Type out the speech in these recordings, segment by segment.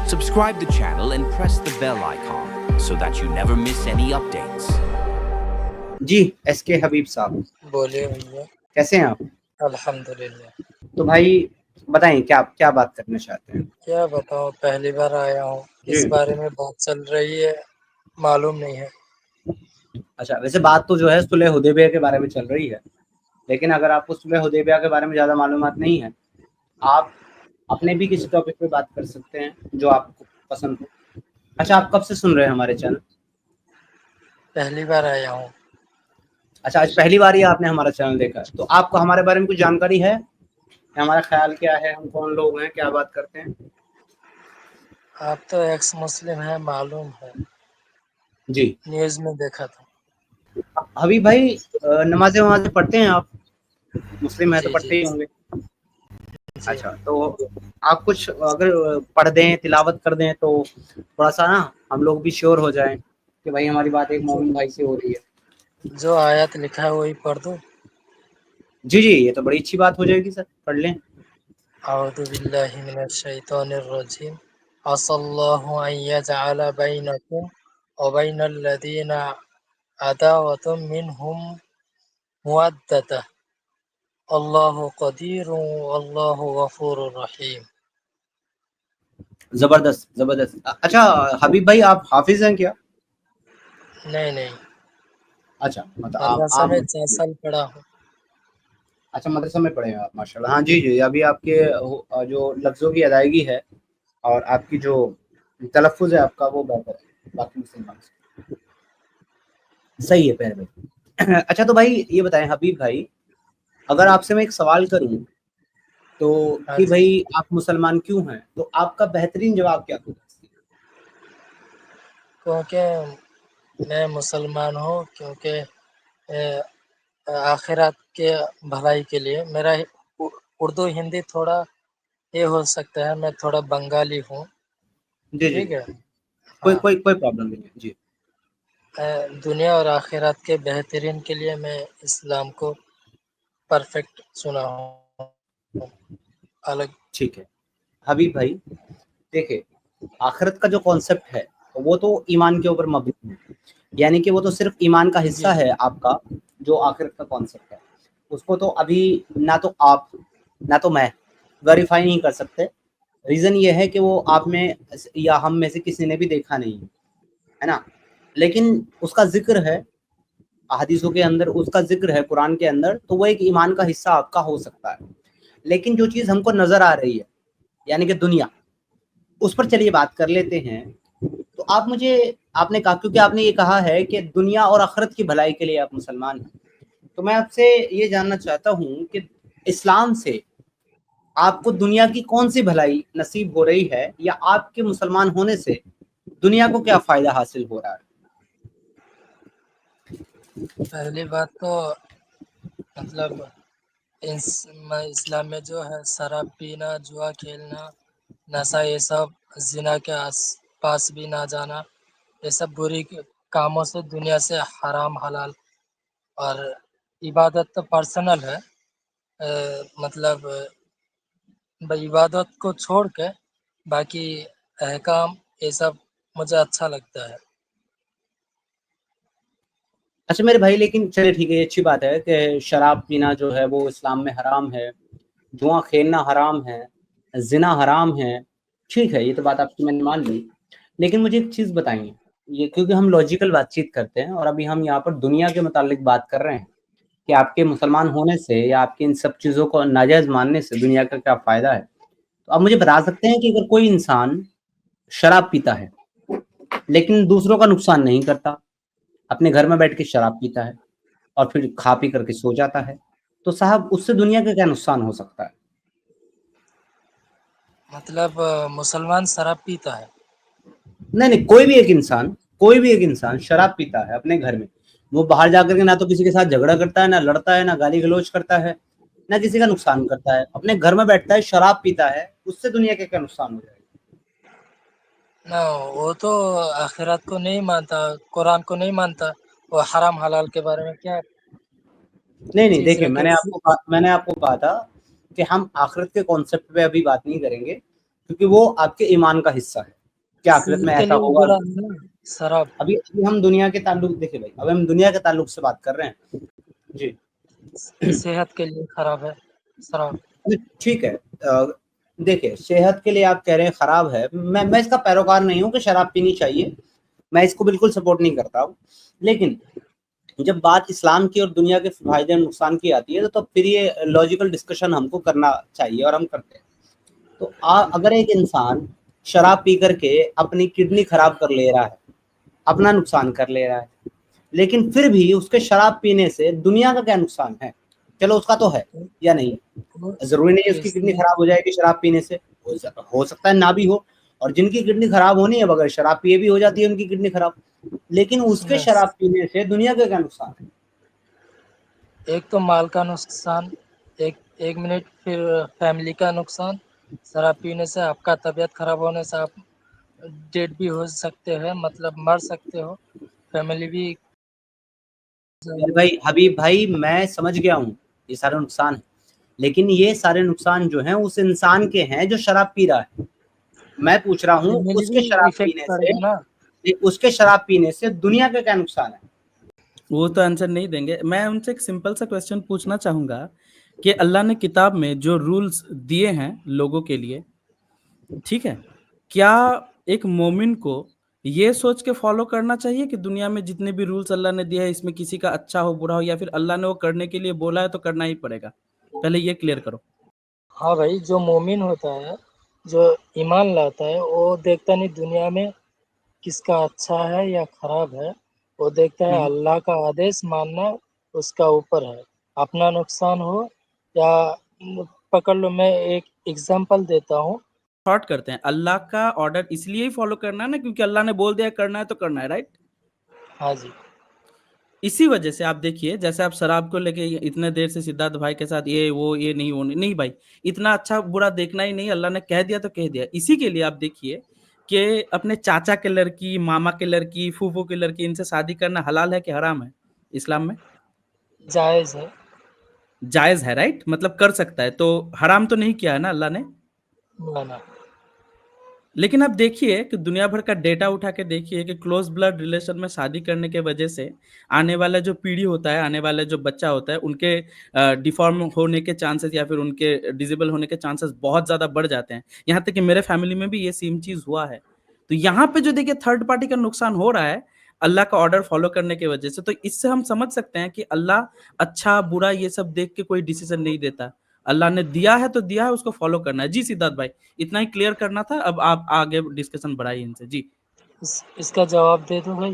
Subscribe the channel and press the bell icon so that you never miss any updates. Ji SK हबीब साहब, बोलिए भैया। कैसे हैं आप? अल्हम्दुलिल्लाह। तो भाई बताएं, क्या क्या बात करना चाहते हैं? क्या बताऊँ, पहली बार आया हूँ, किस जी। बारे में बात चल रही है मालूम नहीं है। अच्छा, वैसे बात तो जो है सुलह हुदैबिया के बारे में चल रही है, लेकिन अगर आपको सुलह हुदैबिया के बारे में ज़्यादा मालूमात नहीं है, आप अपने भी किसी टॉपिक पे बात कर सकते हैं जो आपको पसंद हो। अच्छा, आप कब से सुन रहे हैं हमारे चैनल? पहली बार आया हूँ। अच्छा, आज पहली बार ही आपने हमारा चैनल देखा है, तो आपको हमारे बारे में कुछ जानकारी है? हमारा ख्याल क्या है, हम कौन लोग हैं, क्या बात करते हैं? आप तो एक्स मुस्लिम है, मालूम है, जी। न्यूज़ में देखा था। हबीब भाई, नमाज़ें वमाज़ें पढ़ते हैं आप? मुस्लिम है तो जी जी पढ़ते ही होंगे। जी। अच्छा, तो आप कुछ अगर पढ़ दें, तिलावत कर दें तो थोड़ा-सा ना हम लोग भी श्योर हो जाएँ कि भाई हमारी बात एक मोमिन भाई से हो रही है। जो आयत लिखा है वही पढ़ दूँ। जी, जी, ये तो बड़ी अच्छी बात हो जाएगी सर, पढ़ लें। अऊज़ु बिल्लाहि मिनश शैतानिर रजीम। अस्सल्लाहु अन यजअल बैनकुम व बैनल लज़ीना अदावतुम मिनहुम मवद्दतह। अल्लाहु क़दीरुन वल्लाहु गफ़ूरुर रहीम। ज़बरदस्त, ज़बरदस्त। अच्छा हबीब भाई, आप हाफ़िज़ हैं क्या? नहीं नहीं, अच्छा, मतलब मदरसा आप में 4 साल पढ़ा हूँ। अच्छा, मदरसा में पढ़े हैं आप, माशाल्लाह। हाँ जी, जी, अभी आपके जो लफ्ज़ों की अदायगी है और आपकी जो तलफ़्फ़ुज़ है आपका, वो बेहतर है बाकी मुसलमान से। सही है प्यारे भाई। अच्छा, तो भाई ये बताएँ हबीब भाई, अगर आपसे मैं एक सवाल करूँ तो हाँ कि जी। भई आप मुसलमान क्यों हैं? तो आपका बेहतरीन जवाब क्या होगा? क्योंकि मैं मुसलमान हूँ, क्योंकि आखिरत के भलाई के लिए मेरा उर्दू हिंदी थोड़ा ये हो सकता है, मैं थोड़ा बंगाली हूँ। जी, जी। ठीक है। कोई हाँ। कोई कोई प्रॉब्लम नहीं है। जी। दुनिया और आखिरत के बेहतरीन के लिए मैं इस्लाम को परफेक्ट चुना हूँ। अलग। ठीक है। हबीब भाई, देखिए, आखिरत का जो कॉन्सेप्ट है, वो तो ईमान के ऊपर मबनी है। यानी कि वो तो सिर्फ़ ईमान का हिस्सा जी है आपका, जो आखिरत का कॉन्सेप्ट है। उसको तो अभी ना तो आप, ना तो मैं वेरीफ़ाई नहीं कर सकते। रीज़न ये है कि वो आप में या हम में से किसी ने भी देखा नहीं है ना? लेकिन उसका ज़िक्र है, हदीसों के अंदर उसका ज़िक्र है, कुरान के अंदर, तो वो एक ईमान का हिस्सा आपका हो सकता है। लेकिन जो चीज़ हमको नज़र आ रही है, यानी कि दुनिया, उस पर चलिए बात कर लेते हैं। तो आप मुझे, आपने कहा, क्योंकि आपने ये कहा है कि दुनिया और आखिरत की भलाई के लिए आप मुसलमान हैं। तो मैं आपसे ये जानना चाहता हूँ कि इस्लाम से आपको दुनिया की कौन-सी भलाई नसीब हो रही है, या आपके मुसलमान होने से दुनिया को क्या फ़ायदा हासिल हो रहा है? पहली बात तो मतलब इस्लाम में जो है शराब पीना, जुआ खेलना, नशा, ये सब जिना के आस पास भी ना जाना, ये सब बुरी कामों से दुनिया से हराम हलाल। और इबादत तो पर्सनल है। मतलब इबादत को छोड़ के बाकी अहकाम ये सब मुझे अच्छा लगता है। अच्छा मेरे भाई, लेकिन चलिए ठीक है, ये अच्छी बात है कि शराब पीना जो है वो इस्लाम में हराम है, जुआ खेलना हराम है, ज़िना हराम है। ठीक है, ये तो बात आपकी मैंने मान ली। लेकिन मुझे एक चीज़ बताइए, ये क्योंकि हम लॉजिकल बातचीत करते हैं और अभी हम यहाँ पर दुनिया के मुतालिक बात कर रहे हैं कि आपके मुसलमान होने से या आपकी इन सब चीज़ों को नाजायज़ मानने से दुनिया का क्या फ़ायदा है? तो आप मुझे बता सकते हैं कि अगर कोई इंसान शराब पीता है, लेकिन दूसरों का नुकसान नहीं करता, अपने घर में बैठ के शराब पीता है और फिर खा पी करके सो जाता है, तो साहब उससे दुनिया का क्या नुकसान हो सकता है? मतलब मुसलमान शराब पीता है। नहीं, नहीं, कोई भी एक इंसान शराब पीता है अपने घर में, वो बाहर जाकर के ना तो किसी के साथ झगड़ा करता है, ना लड़ता है, ना गाली-गलौज करता है, ना किसी का नुकसान करता है, अपने घर में बैठता है, शराब पीता है, उससे दुनिया का क्या नुकसान हो जाएगा? ना, वो तो आखिरत को नहीं मानता, कुरान को नहीं मानता, वो हराम हलाल के बारे में क्या नहीं, नहीं, चीज़ देखिए, रखे। मैंने आपको कहा था कि हम आखिरत के कॉन्सेप्ट पे अभी बात नहीं करेंगे, क्योंकि वो आपके ईमान का हिस्सा है। क्या आखिरत में सेहत के ऐसा लिए होगा? बुरा है ना शराब। अभी अभी हम दुनिया के ताल्लुक देखिए भाई, अब हम दुनिया के ताल्लुक से बात कर रहे हैं जी। सेहत के लिए खराब है शराब। ठीक है, देखिए सेहत के लिए आप कह रहे हैं खराब है, मैं इसका पैरोकार नहीं हूँ कि शराब पीनी चाहिए, मैं इसको बिल्कुल सपोर्ट नहीं करता हूँ। लेकिन जब बात इस्लाम की और दुनिया के फायदे और नुकसान की आती है तो फिर ये लॉजिकल डिस्कशन हमको करना चाहिए और हम करते हैं। तो अगर एक इंसान शराब पी करके अपनी किडनी खराब कर ले रहा है, अपना नुकसान कर ले रहा है, लेकिन फिर भी उसके शराब पीने से दुनिया का क्या नुकसान है? चलो उसका तो है या नहीं, वो जरूरी नहीं है उसकी किडनी इसमें खराब हो जाएगी शराब पीने से, हो सकता है ना भी हो। और जिनकी किडनी खराब होनी है बगैर शराब पिए भी हो जाती है उनकी किडनी खराब, लेकिन उसके बस शराब पीने से दुनिया का क्या नुकसान है? एक तो माल का नुकसान, एक एक मिनट, फिर फैमिली का नुकसान। शराब पीने से आपका तबीयत खराब होने से आप डेड भी हो सकते हैं, मतलब मर सकते हो। फैमिली भी मेरे भाई हबीब भाई, मैं समझ गया हूँ ये सारे नुकसान है, लेकिन ये सारे नुकसान जो हैं उस इंसान के हैं जो शराब पी रहा है। मैं पूछ रहा हूँ फैमिली उसके भी शराब इफेक्ट पीने से, पड़ेगा ना। उसके शराब पीने से दुनिया का क्या नुकसान है? वो तो आंसर नहीं देंगे। मैं उनसे एक सिंपल सा क्वेश्चन पूछना चाहूंगा कि अल्लाह ने किताब में जो रूल्स दिए हैं लोगों के लिए, ठीक है, क्या एक मोमिन को ये सोच के फॉलो करना चाहिए कि दुनिया में जितने भी रूल्स अल्लाह ने दिए हैं इसमें किसी का अच्छा हो बुरा हो, या फिर अल्लाह ने वो करने के लिए बोला है तो करना ही पड़ेगा? पहले ये क्लियर करो। हाँ भाई, जो मोमिन होता है, जो ईमान लाता है, वो देखता नहीं दुनिया में किसका अच्छा है या खराब है। वो देखता है अल्लाह का आदेश मानना उसका ऊपर है। अपना नुकसान हो या पकड़ लो, मैं एक एग्जांपल देता हूँ। शॉर्ट करते हैं, अल्लाह का ऑर्डर इसलिए ही फॉलो करना है ना क्योंकि अल्लाह ने बोल दिया करना है तो करना है, राइट? हाँ जी। इसी वजह से आप देखिए, जैसे आप शराब को लेके इतने देर से सिद्धार्थ भाई के साथ ये वो ये नहीं वो नहीं भाई, इतना अच्छा बुरा देखना ही नहीं, अल्लाह ने कह दिया तो कह दिया। इसी के लिए आप देखिए कि अपने चाचा के लड़की, मामा के लड़की, फूफू के लड़की, इनसे शादी करना हलाल है कि हराम है इस्लाम में? जायज है। जायज है, राइट? मतलब कर सकता है, तो हराम तो नहीं किया है ना अल्लाह ने। ना ना। लेकिन आप देखिए कि दुनिया भर का डेटा उठा के देखिए कि क्लोज ब्लड रिलेशन में शादी करने के वजह से आने वाला जो पीढ़ी होता है, आने वाला जो बच्चा होता है, उनके डिफॉर्म होने के चांसेस या फिर उनके डिसेबल होने के चांसेस बहुत ज़्यादा बढ़ जाते हैं। यहाँ तक कि मेरे फैमिली में भी ये सेम चीज़ हुआ है। तो यहाँ पे जो देखिए थर्ड पार्टी का नुकसान हो रहा है अल्लाह का ऑर्डर फॉलो करने की वजह से, तो इससे हम समझ सकते हैं कि अल्लाह अच्छा बुरा ये सब देख के कोई डिसीजन नहीं देता। अल्लाह ने दिया है तो दिया है, उसको फॉलो करना है। जी सिद्धार्थ भाई, इतना ही क्लियर करना था, अब आप आगे डिस्कशन बढ़ाइए इनसे। जी इसका जवाब दे दो भाई।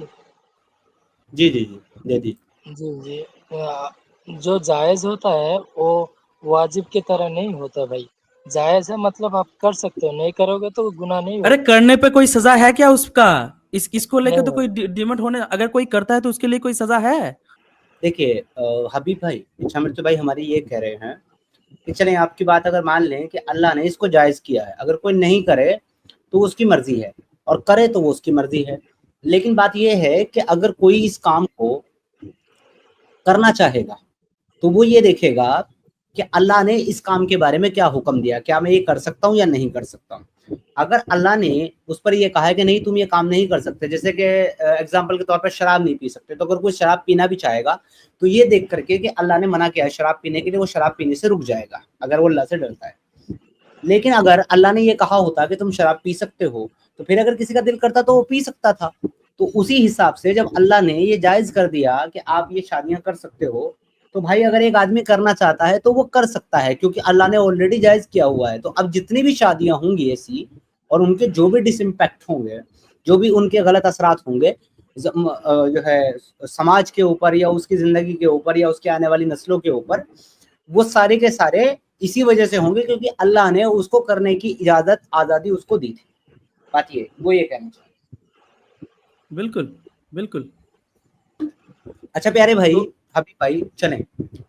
जी जी जी, दे दी। जी जी। जो जायज़ होता है वो वाजिब की तरह नहीं होता भाई। जायज़ है मतलब आप कर सकते हो, नहीं करोगे तो गुनाह नहीं अरे होगा। करने पे कोई सजा है क्या उसका? इसको लेके नहीं तो कोई होगा। डिमेट होने, अगर कोई करता है तो उसके लिए कोई सजा है? देखिए हबीब भाई, इच्छा मृत्यु भाई हमारी ये कह रहे हैं कि चलें आपकी बात अगर मान लें कि अल्लाह ने इसको जायज़ किया है, अगर कोई नहीं करे तो उसकी मर्जी है, और करे तो वो उसकी मर्जी है। लेकिन बात ये है कि अगर कोई इस काम को करना चाहेगा तो वो ये देखेगा कि अल्लाह ने इस काम के बारे में क्या हुक्म दिया, क्या मैं ये कर सकता हूँ या नहीं कर सकता हूँ। अगर अल्लाह ने उस पर ये कहा है कि नहीं तुम ये काम नहीं कर सकते, जैसे कि एग्जाम्पल के तौर पर शराब नहीं पी सकते, तो अगर कोई शराब पीना भी चाहेगा तो ये देख करके कि अल्लाह ने मना किया है शराब पीने के लिए, वो शराब पीने से रुक जाएगा अगर वो अल्लाह से डरता है। लेकिन अगर अल्लाह ने ये कहा होता कि तुम शराब पी सकते हो, तो फिर अगर किसी का दिल करता तो वो पी सकता था। तो उसी हिसाब से जब अल्लाह ने ये जायज़ कर दिया कि आप ये शादियां कर सकते हो, तो भाई अगर एक आदमी करना चाहता है तो वो कर सकता है, क्योंकि अल्लाह ने ऑलरेडी जायज़ किया हुआ है। तो अब जितनी भी शादियां होंगी ऐसी, और उनके जो भी डिसइम्पैक्ट होंगे, जो भी उनके गलत असरात होंगे जो है समाज के ऊपर या उसकी ज़िंदगी के ऊपर या उसके आने वाली नस्लों के ऊपर, वो सारे के सारे इसी वजह से होंगे क्योंकि अल्लाह ने उसको करने की इजाज़त, आज़ादी उसको दी थी। बात ये, वो ये कहना चाहिए। बिल्कुल बिल्कुल। अच्छा प्यारे भाई, तो हबीब भाई, चलें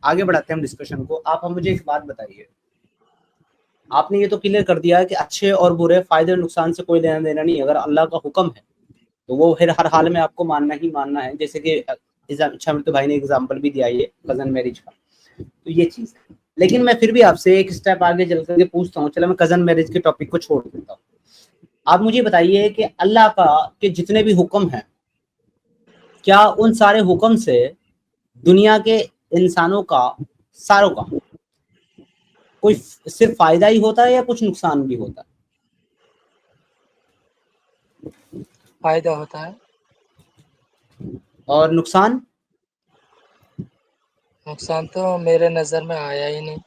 आगे बढ़ाते हैं हम डिस्कशन को। आप हम मुझे एक बात बताइए, आपने ये तो क्लियर कर दिया है कि अच्छे और बुरे, फायदे और नुकसान से कोई लेना देना नहीं, अगर अल्लाह का हुक्म है तो वो फिर हर हाल में आपको मानना ही मानना है। जैसे कि अच्छा तो भाई ने एग्जाम्पल भी दिया ये कजन मैरिज का, तो ये चीज़ है। लेकिन मैं फिर भी आपसे एक स्टेप आगे चल करके पूछता हूँ, चलो मैं कजन मैरिज के टॉपिक को छोड़ देता हूँ। आप मुझे बताइए कि अल्लाह का के जितने भी हुक्म हैं, क्या उन सारे हुक्म से दुनिया के इंसानों का, सारों का, कोई सिर्फ फायदा ही होता है या कुछ नुकसान भी होता है? फायदा होता है। और नुकसान? नुकसान तो मेरे नज़र में आया ही नहीं।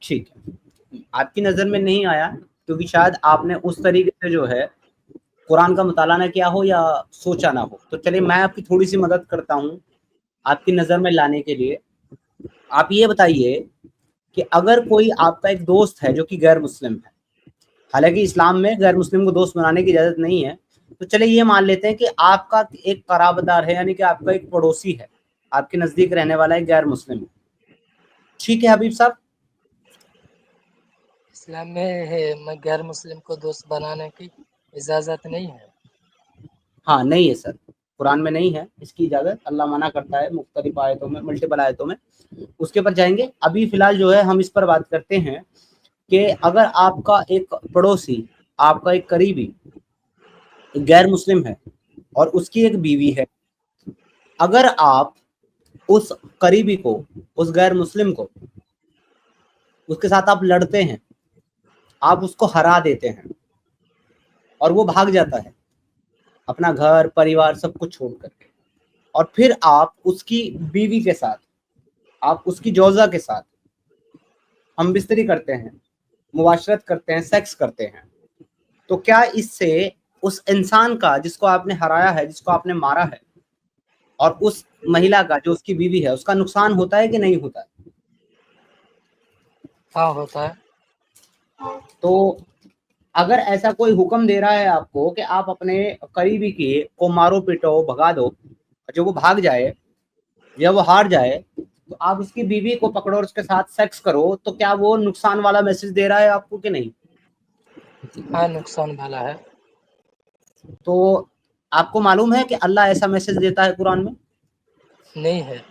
ठीक है, आपकी नज़र में नहीं आया क्योंकि शायद आपने उस तरीके से जो है कुरान का मुताला ना किया हो या सोचा ना हो। तो चलिए मैं आपकी थोड़ी सी मदद करता हूँ आपकी नज़र में लाने के लिए। आप ये बताइए कि अगर कोई आपका एक दोस्त है जो कि गैर मुस्लिम है, हालांकि इस्लाम में गैर मुस्लिम को दोस्त बनाने की इजाज़त नहीं है, तो चलिए ये मान लेते हैं कि आपका एक कराबदार है, यानी कि आपका एक पड़ोसी है, आपके नज़दीक रहने वाला एक गैर मुस्लिम है। ठीक है हबीब साहब? इस्लाम में है गैर मुस्लिम को दोस्त बनाने की इजाज़त नहीं है। हाँ, नहीं है सर, कुरान में नहीं है इसकी इजाज़त, अल्लाह मना करता है मुख्तलिफ आयतों में, मल्टीपल आयतों में। उसके ऊपर जाएंगे, अभी फ़िलहाल जो है हम इस पर बात करते हैं कि अगर आपका एक पड़ोसी, आपका एक करीबी गैर मुस्लिम है और उसकी एक बीवी है, अगर आप उस करीबी को, उस गैर मुस्लिम को, उसके साथ आप लड़ते हैं, आप उसको हरा देते हैं और वो भाग जाता है अपना घर परिवार सब कुछ छोड़ करके, और फिर आप उसकी बीवी के साथ, आप उसकी जोजा के साथ हम बिस्तरी करते हैं, मुबाशरत करते हैं, सेक्स करते हैं, तो क्या इससे उस इंसान का जिसको आपने हराया है, जिसको आपने मारा है, और उस महिला का जो उसकी बीवी है, उसका नुकसान होता है कि नहीं होता है? हाँ होता है। तो अगर ऐसा कोई हुक्म दे रहा है आपको कि आप अपने करीबी के को मारो पीटो भगा दो, जो वो भाग जाए या वो हार जाए, तो आप उसकी बीवी को पकड़ो और उसके साथ सेक्स करो, तो क्या वो नुकसान वाला मैसेज दे रहा है आपको कि नहीं? हाँ नुकसान भला है। तो आपको मालूम है कि अल्लाह ऐसा मैसेज देता है कुरान में? नहीं है।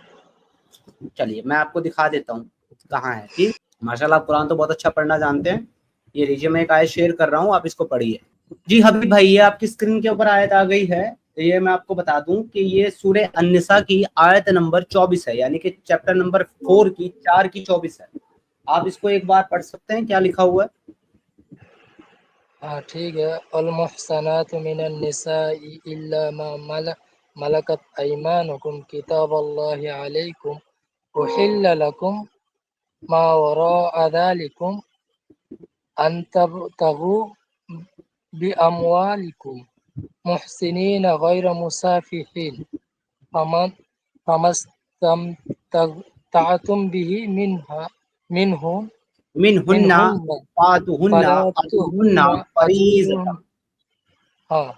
चलिए मैं आपको दिखा देता हूँ कहाँ है। ठीक, माशाल्लाह कुरान तो बहुत अच्छा पढ़ना जानते हैं। ये लीजिए मैं एक आयत शेयर कर रहा हूँ, आप इसको पढ़िए। जी हबीब भाई, ये आपकी स्क्रीन के ऊपर आयत आ गई है। ये मैं आपको बता दूं कि ये सूरे अन्निसा की आयत नंबर 24 है, यानी कि चैप्टर नंबर 4 की 4 की 24 है। आप इसको एक बार पढ़ सकते हैं, क्या लिखा हुआ है? हाँ ठीक है। अल मुहसनातु मिनन निसाई इल्ला मा मलकत अयमानुकुम किताबल्लाहि अलैकुम उहिल्ला लकुम मा वराअ ज़ालिकुम अन तबतगु बिअमवालिकुम मुहसिनीन गैर मुसाफिहीन फमस्तमतअतुम बिही मिनहुम मिनहुन्ना मिनहुन्न फातुहुन्ना अतुहुन्ना फलातुहुन्न फरीज़तन। अतुहुन्न। हाँ।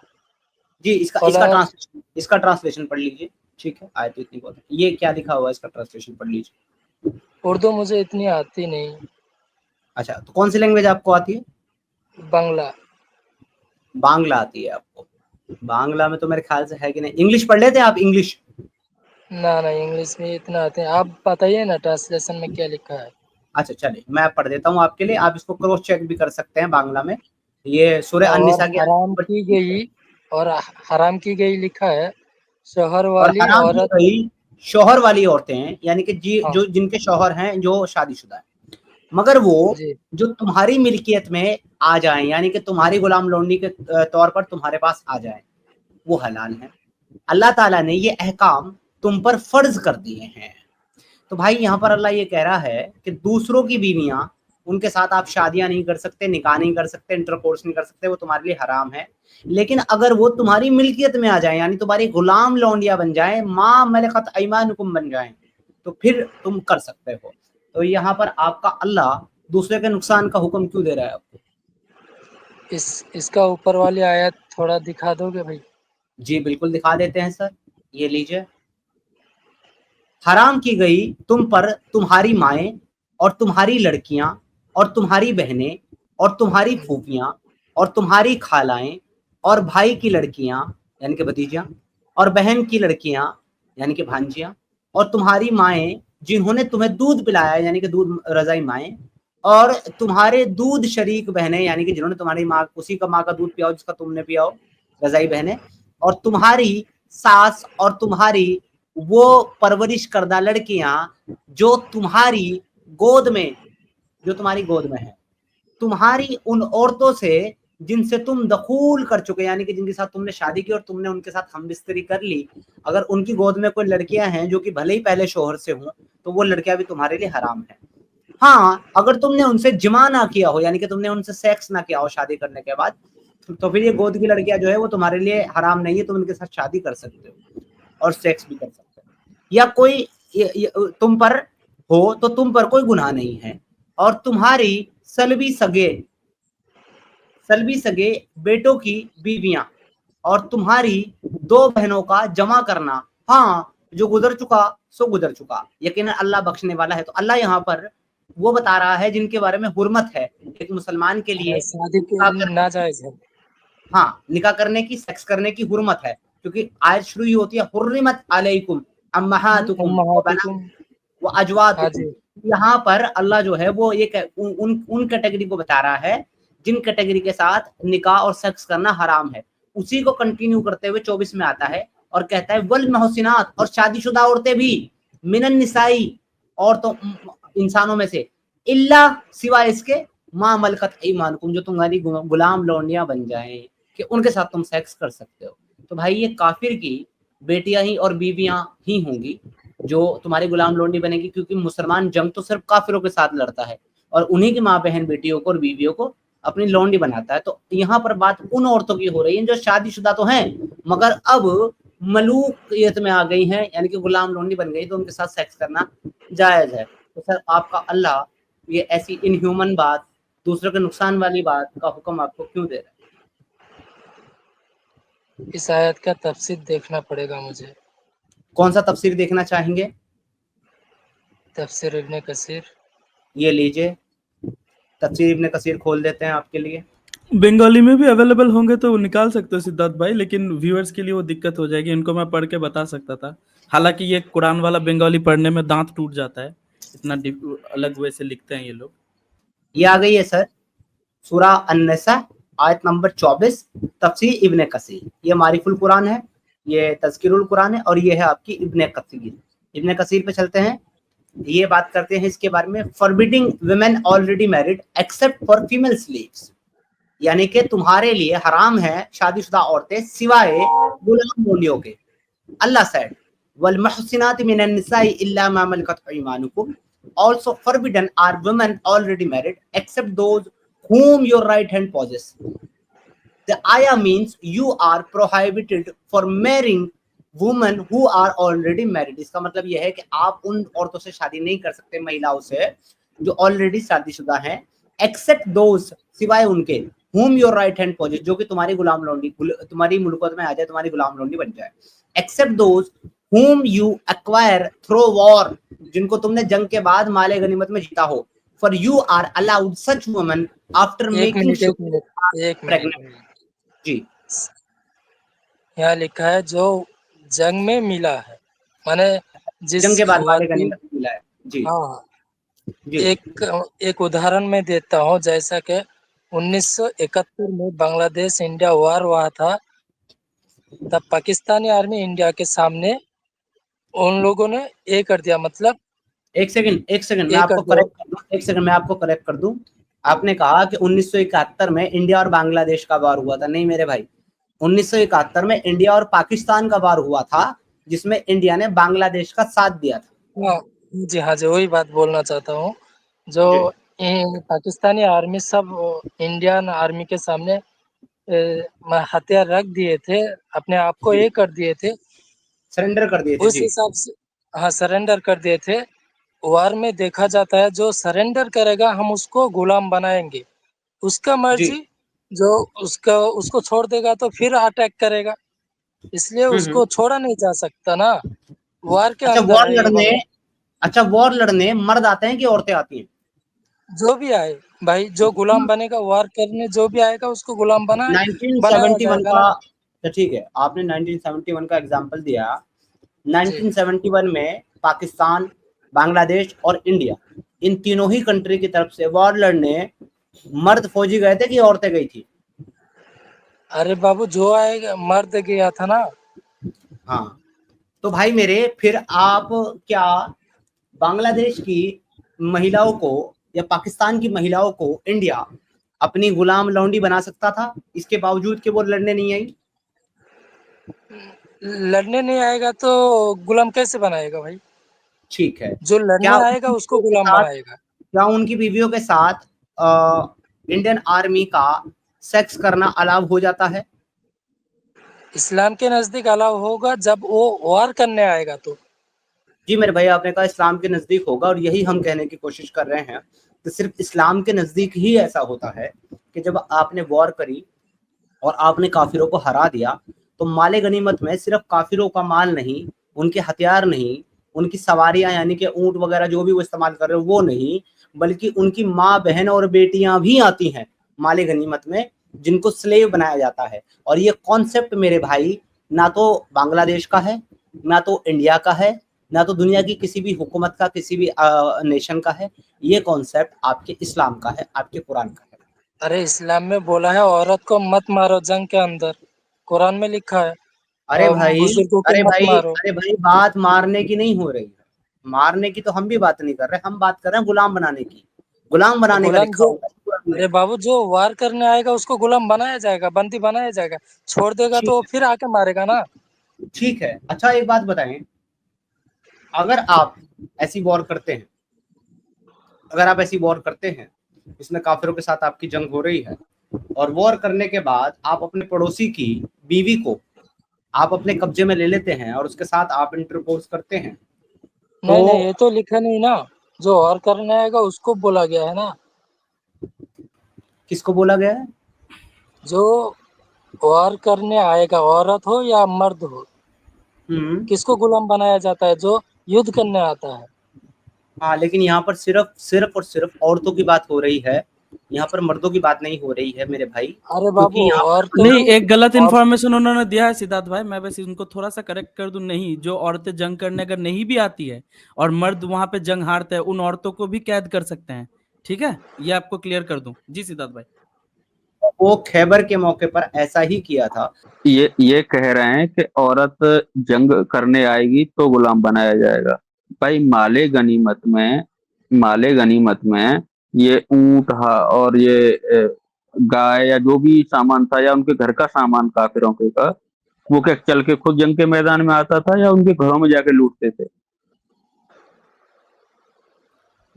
जी इसका इसका फला ट्रांसलेशन, इसका ट्रांसलेशन पढ़ लीजिए। ठीक है, आयत तो इतनी बहुत है। ये क्या लिखा हुआ है, इसका ट्रांसलेशन पढ़ लीजिए। उर्दू मुझे इतनी आती नहीं। अच्छा, तो कौन सी लैंग्वेज आपको आती है? बांग्ला। बांग्ला आती है आपको? बांग्ला में तो मेरे ख्याल से है कि नहीं। इंग्लिश पढ़ लेते हैं आप, इंग्लिश? ना ना इंग्लिश में इतना आते हैं। आप बताइए ना ट्रांसलेशन में क्या लिखा है। अच्छा चलिए मैं पढ़ देता हूँ आपके लिए, आप इसको क्रॉस चेक भी कर सकते हैं बांग्ला में। ये सूरह और अन-निसा की आयत हराम नंबर की 30 है। गई और हराम की गई लिखा है शोहर और वाली हराम की औरत। गई शौहर वाली औरतें हैं, यानी कि जी हाँ जो जिनके शौहर हैं जो शादीशुदा है, मगर वो जी। जो तुम्हारी मिल्कियत में आ जाएं, यानी कि तुम्हारी गुलाम लौंडी के तौर पर तुम्हारे पास आ जाएं, वो हलाल है। अल्लाह ताला ने ये अहकाम तुम पर फर्ज कर दिए हैं। तो भाई यहाँ पर अल्लाह ये कह रहा है कि दूसरों की बीवियां, उनके साथ आप शादियां नहीं कर सकते, निकाह नहीं कर सकते, इंटरकोर्स नहीं कर सकते, वो तुम्हारे लिए हराम है। लेकिन अगर वो तुम्हारी मिल्कियत में आ जाए, यानी तुम्हारी गुलाम लौंडिया बन जाए, माँ मलकत ऐमानुकुम बन जाए, तो फिर तुम कर सकते हो। तो यहाँ पर आपका अल्लाह दूसरे के नुकसान का हुक्म क्यों दे रहा है आपको? इसका ऊपर वाली आयत थोड़ा दिखा दोगे भाई। जी बिल्कुल दिखा देते हैं सर, ये लीजिए। हराम की गई तुम पर तुम्हारी माएँ और तुम्हारी लड़कियां और तुम्हारी बहनें और तुम्हारी फूफियां और तुम्हारी खालाएं और भाई की लड़कियां यानी कि भतीजियां और बहन की लड़कियां यानी कि भांजियां और तुम्हारी माएँ जिन्होंने तुम्हें दूध पिलाया यानी कि दूध रज़ाई माएँ और तुम्हारे दूध शरीक बहनें, यानी कि जिन्होंने तुम्हारी माँ, उसी का माँ का दूध पिया हो जिसका तुमने पिया हो, रजाई बहनें, और तुम्हारी सास और तुम्हारी वो परवरिश करदा लड़कियां जो तुम्हारी गोद में है, तुम्हारी उन औरतों से जिनसे तुम दखूल कर चुके, यानी कि जिनके साथ तुमने शादी की और तुमने उनके साथ हमबिस्तरी कर ली, अगर उनकी गोद में कोई लड़कियां हैं जो कि भले ही पहले शोहर से हों, तो वो लड़कियां भी तुम्हारे लिए हराम है। हाँ, अगर तुमने उनसे जिमा ना किया हो, यानी कि तुमने उनसे सेक्स ना किया हो शादी करने के बाद, तो फिर ये गोद की लड़कियां जो है वो तुम्हारे लिए हराम नहीं है, तुम उनके साथ शादी कर सकते हो और सेक्स भी कर सकते हो। या कोई तुम पर हो तो तुम पर कोई गुनाह नहीं है। और तुम्हारी सलबी सगे बेटों की बीवियां और तुम्हारी 2 बहनों का जमा करना, हाँ, जो गुजर चुका सो गुजर चुका, यकीनन अल्लाह बख्शने वाला है। तो अल्लाह यहाँ पर वो बता रहा है जिनके बारे में हुर्मत है एक मुसलमान के लिए, शादी के निकाह लिए करने, नाजायज है। हाँ, निकाह करने की, सेक्स करने की हुर्मत है, क्योंकि आयत शुरू ही होती है हुर्रिमत अलैकुम अम्महातुकुम व अम्महातुकुम, व हाँ अजवातुकुम। जी, यहाँ पर अल्लाह जो है वो एक उन कैटेगरी को बता रहा है जिन कैटेगरी के साथ निकाह और सेक्स करना हराम है। उसी को कंटिन्यू करते हुए 24 में आता है और कहता है वल मोहसिनात, और शादीशुदा औरतें भी, मिनन निसाई, और तो इंसानों में से, इल्ला, सिवाय इसके, माँ मलकत ईमानुकुम, जो तुम्हारी गुलाम लौंडियां बन जाएं कि उनके साथ तुम सेक्स कर सकते हो। तो भाई ये काफिर की बेटियां ही और बीवियां ही होंगी जो तुम्हारी गुलाम लौंडी बनेगी, क्योंकि मुसलमान जंग तो सिर्फ काफिरों के साथ लड़ता है और उन्हीं की माँ बहन बेटियों को और बीवियों को अपनी लौंडी बनाता है। तो यहाँ पर बात उन औरतों की हो रही है जो शादीशुदा तो हैं मगर अब मलूकियत में आ गई हैं, यानी कि गुलाम लौंडी बन गई, तो उनके साथ सेक्स करना जायज है। तो सर आपका अल्लाह ये ऐसी इनह्यूमन बात, दूसरों के नुकसान वाली बात का हुक्म आपको क्यों दे रहा है? इस आयत का तफसीर देखना पड़ेगा मुझे। कौन सा तफसीर देखना चाहेंगे? तफसीर इब्न कसीर। ये लीजिए, तफसीर इब्न कसीर खोल देते हैं आपके लिए। बंगाली में भी अवेलेबल होंगे तो निकाल सकते हो सिद्धार्थ भाई, लेकिन व्यूअर्स के लिए वो दिक्कत हो जाएगी। इनको मैं पढ़ के बता सकता था, हालांकि ये कुरान वाला बंगाली पढ़ने में दांत टूट जाता है, इतना अलग वे से लिखते हैं ये लोग। ये आ गई है सर, सूरा अन-निसा आयत नंबर 24, तफसीर इब्न कसीर। ये मारिफुल कुरान है, ये तज़किरुल कुरान है, और ये है आपकी इब्न कसीर। इब्न कसीर पे चलते हैं, ये बात करते हैं इसके बारे में, forbidding women already married except for female slaves, यानी कि तुम्हारे लिए हराम है शादीशुदा औरतें सिवाय गुलाम मौलियों के। अल्लाह सेड वल मुहसिनात मिनन निसाई इल्ला मा मलकत ईमानुकुम, also forbidden are women already married except those whom your right hand possess. The ayah means you are prohibited for marrying women who are already married. इसका मतलब यह है कि आप उन औरतों से शादी नहीं कर सकते, महिलाओं से जो ऑलरेडी शादीशुदा हैं, एक्सेप्ट दोज, सिवाय उनके, whom your right hand possess, जो कि तुम्हारी गुलाम लौंडी, तुम्हारी मुल्कों में आ जाए, तुम्हारी गुलाम लौंडी बन जाए। Except those whom you acquire through war, जिनको तुमने जंग के बाद माले गनीमत में जीता हो। For you are allowed such women after एक making मिनट, sure एक pregnant. मिनट। जी, यहाँ लिखा है जो जंग में मिला है, माने जिस जंग के बाद माले खातून, गनीमत में मिला है। जी हाँ, जी एक उदाहरण मैं देता हूँ। जैसा कि 1971 में बांग्लादेश इंडिया वार हुआ था, तब पाकिस्तानी आर्मी इंडिया के सामने उन लोगों ने ये कर दिया, मतलब एक सेकंड मैं ये आपको कर दिया। करेक्ट कर दूं, एक सेकंड मैं आपको करेक्ट कर दूं। आपने कहा कि 1971 में इंडिया और बांग्लादेश का वार हुआ था। नहीं मेरे भाई, 1971 में इंडिया और पाकिस्तान का वार हुआ था, जिसमें इंडिया ने बांग्लादेश का साथ दिया था। हाँ जी, हाँ जी, वही बात बोलना चाहता हूँ। जो जी पाकिस्तानी आर्मी सब इंडियन आर्मी के सामने हथियार रख दिए थे, अपने आप को जी, ये कर दिए थे, सरेंडर कर दिए थे। उस जी हिसाब से, हाँ, सरेंडर कर दिए थे। वार में देखा जाता है जो सरेंडर करेगा हम उसको गुलाम बनाएंगे, उसका जी। मर्जी। जो उसको छोड़ देगा तो फिर अटैक करेगा, इसलिए हम्म। उसको छोड़ा नहीं जा सकता ना, वार के अच्छा अंदर वॉर है ये लड़ने, बंदा। अच्छा वॉर लड़ने मर्द आते हैं कि औरतें आती हैं? जो भी आए भाई, जो गुलाम बनेगा, वार करने जो भी आएगा उसको गुलाम बनाया 1971 जाएगा का, ना। तो ठीक है, आपने 1971 का एग्जांपल दिया। जी 1971 में पाकिस्तान, बांग्लादेश और इंडिया इन तीनों ही कंट्री की तरफ से वॉर लड़ने मर्द फौजी गए थे कि औरतें गई थी? अरे बाबू जो आएगा मर्द गया था ना। हाँ, तो भाई मेरे फिर आप क्या बांग्लादेश की महिलाओं को या पाकिस्तान की महिलाओं को इंडिया अपनी गुलाम लौंडी बना सकता था, इसके बावजूद कि वो लड़ने नहीं आई? लड़ने नहीं आएगा तो गुलाम कैसे बनाएगा भाई? ठीक है, जो क्या लड़ने आएगा उनकी उसको बीवियों के गुलाम साथ बनाएगा। क्या उनकी बीवियों के साथ इंडियन आर्मी का सेक्स करना अलाउ हो जाता है? इस्लाम के नजदीक अलाउ होगा जब वो वार करने आएगा तो। जी मेरे भाई, आपने कहा इस्लाम के नजदीक होगा, और यही हम कहने की कोशिश कर रहे हैं कि सिर्फ इस्लाम के नजदीक ही ऐसा होता है कि जब आपने वॉर करी और आपने काफिरों को हरा दिया, तो माले गनीमत में सिर्फ काफिरों का माल नहीं, उनके हथियार नहीं, उनकी सवारियां यानी कि ऊंट वगैरह जो भी वो इस्तेमाल कर रहे हो वो नहीं, बल्कि उनकी माँ बहन और बेटियां भी आती हैं माले गनीमत में, जिनको स्लेव बनाया जाता है। और ये कॉन्सेप्ट मेरे भाई ना तो बांग्लादेश का है, ना तो इंडिया का है, ना तो दुनिया की किसी भी हुकूमत का, किसी भी नेशन का है। ये कॉन्सेप्ट आपके इस्लाम का है, आपके कुरान का है। अरे इस्लाम में बोला है औरत को मत मारो जंग के अंदर, कुरान में लिखा है। अरे और भाई, बुजुर्गों को अरे मत भाई, मारो। अरे भाई, बात मारने की नहीं हो रही है। मारने की तो हम भी बात नहीं कर रहे, हम बात कर रहे हैं गुलाम बनाने की। गुलाम तो बनाने का गुलाम लिखा जो, हुआ है कुरान में। अरे बाबू जो वार करने आएगा उसको गुलाम बनाया जाएगा, बंदी बनाया जाएगा। छोड़ देगा ठीक तो वो फिर आके मारेगा ना। है, ठीक है। अच्छा एक बात बताएं, अगर आप ऐसी वॉर करते हैं, अगर आप ऐसी वॉर करते हैं इसमें काफिरों के साथ आपकी जंग हो रही है, और वॉर करने के बाद आप अपने पड़ोसी की बीवी को आप अपने कब्जे में ले लेते हैं और उसके साथ आप इंटरकोर्स करते हैं, नहीं नहीं, तो ये तो लिखा नहीं ना। जो वार करने आएगा उसको बोला गया है ना। किसको बोला गया है? जो वार करने आएगा, औरत हो या मर्द हो, हम्म। किसको गुलाम बनाया जाता है? जो युद्ध करने आता है। हाँ, लेकिन यहाँ पर सिर्फ सिर्फ और सिर्फ औरतों की बात हो रही है, यहाँ पर मर्दों की बात नहीं हो रही है मेरे भाई, अरे क्योंकि बाबू यहाँ पर औरतें नहीं, जो एक गलत और इन्फॉर्मेशन उन्होंने दिया है सिद्धार्थ भाई, मैं बस उनको थोड़ा सा करेक्ट कर दूं। नहीं, जो औरतें जंग करने अगर नहीं भी आती है और मर्द वहां पे जंग हारते हैं, उन औरतों को भी कैद कर सकते हैं। ठीक है, ये आपको क्लियर कर दूं। जी सिद्धार्थ भाई। वो खैबर के मौके पर ऐसा ही किया था। ये कह रहे हैं कि औरत जंग करने आएगी तो गुलाम बनाया जाएगा। भाई माले गनीमत में ये ऊंट और ये गाय या जो भी सामान था या उनके घर का सामान काफिरों के का, वो क्या चल के खुद जंग के मैदान में आता था या उनके घरों में जाके लूटते थे?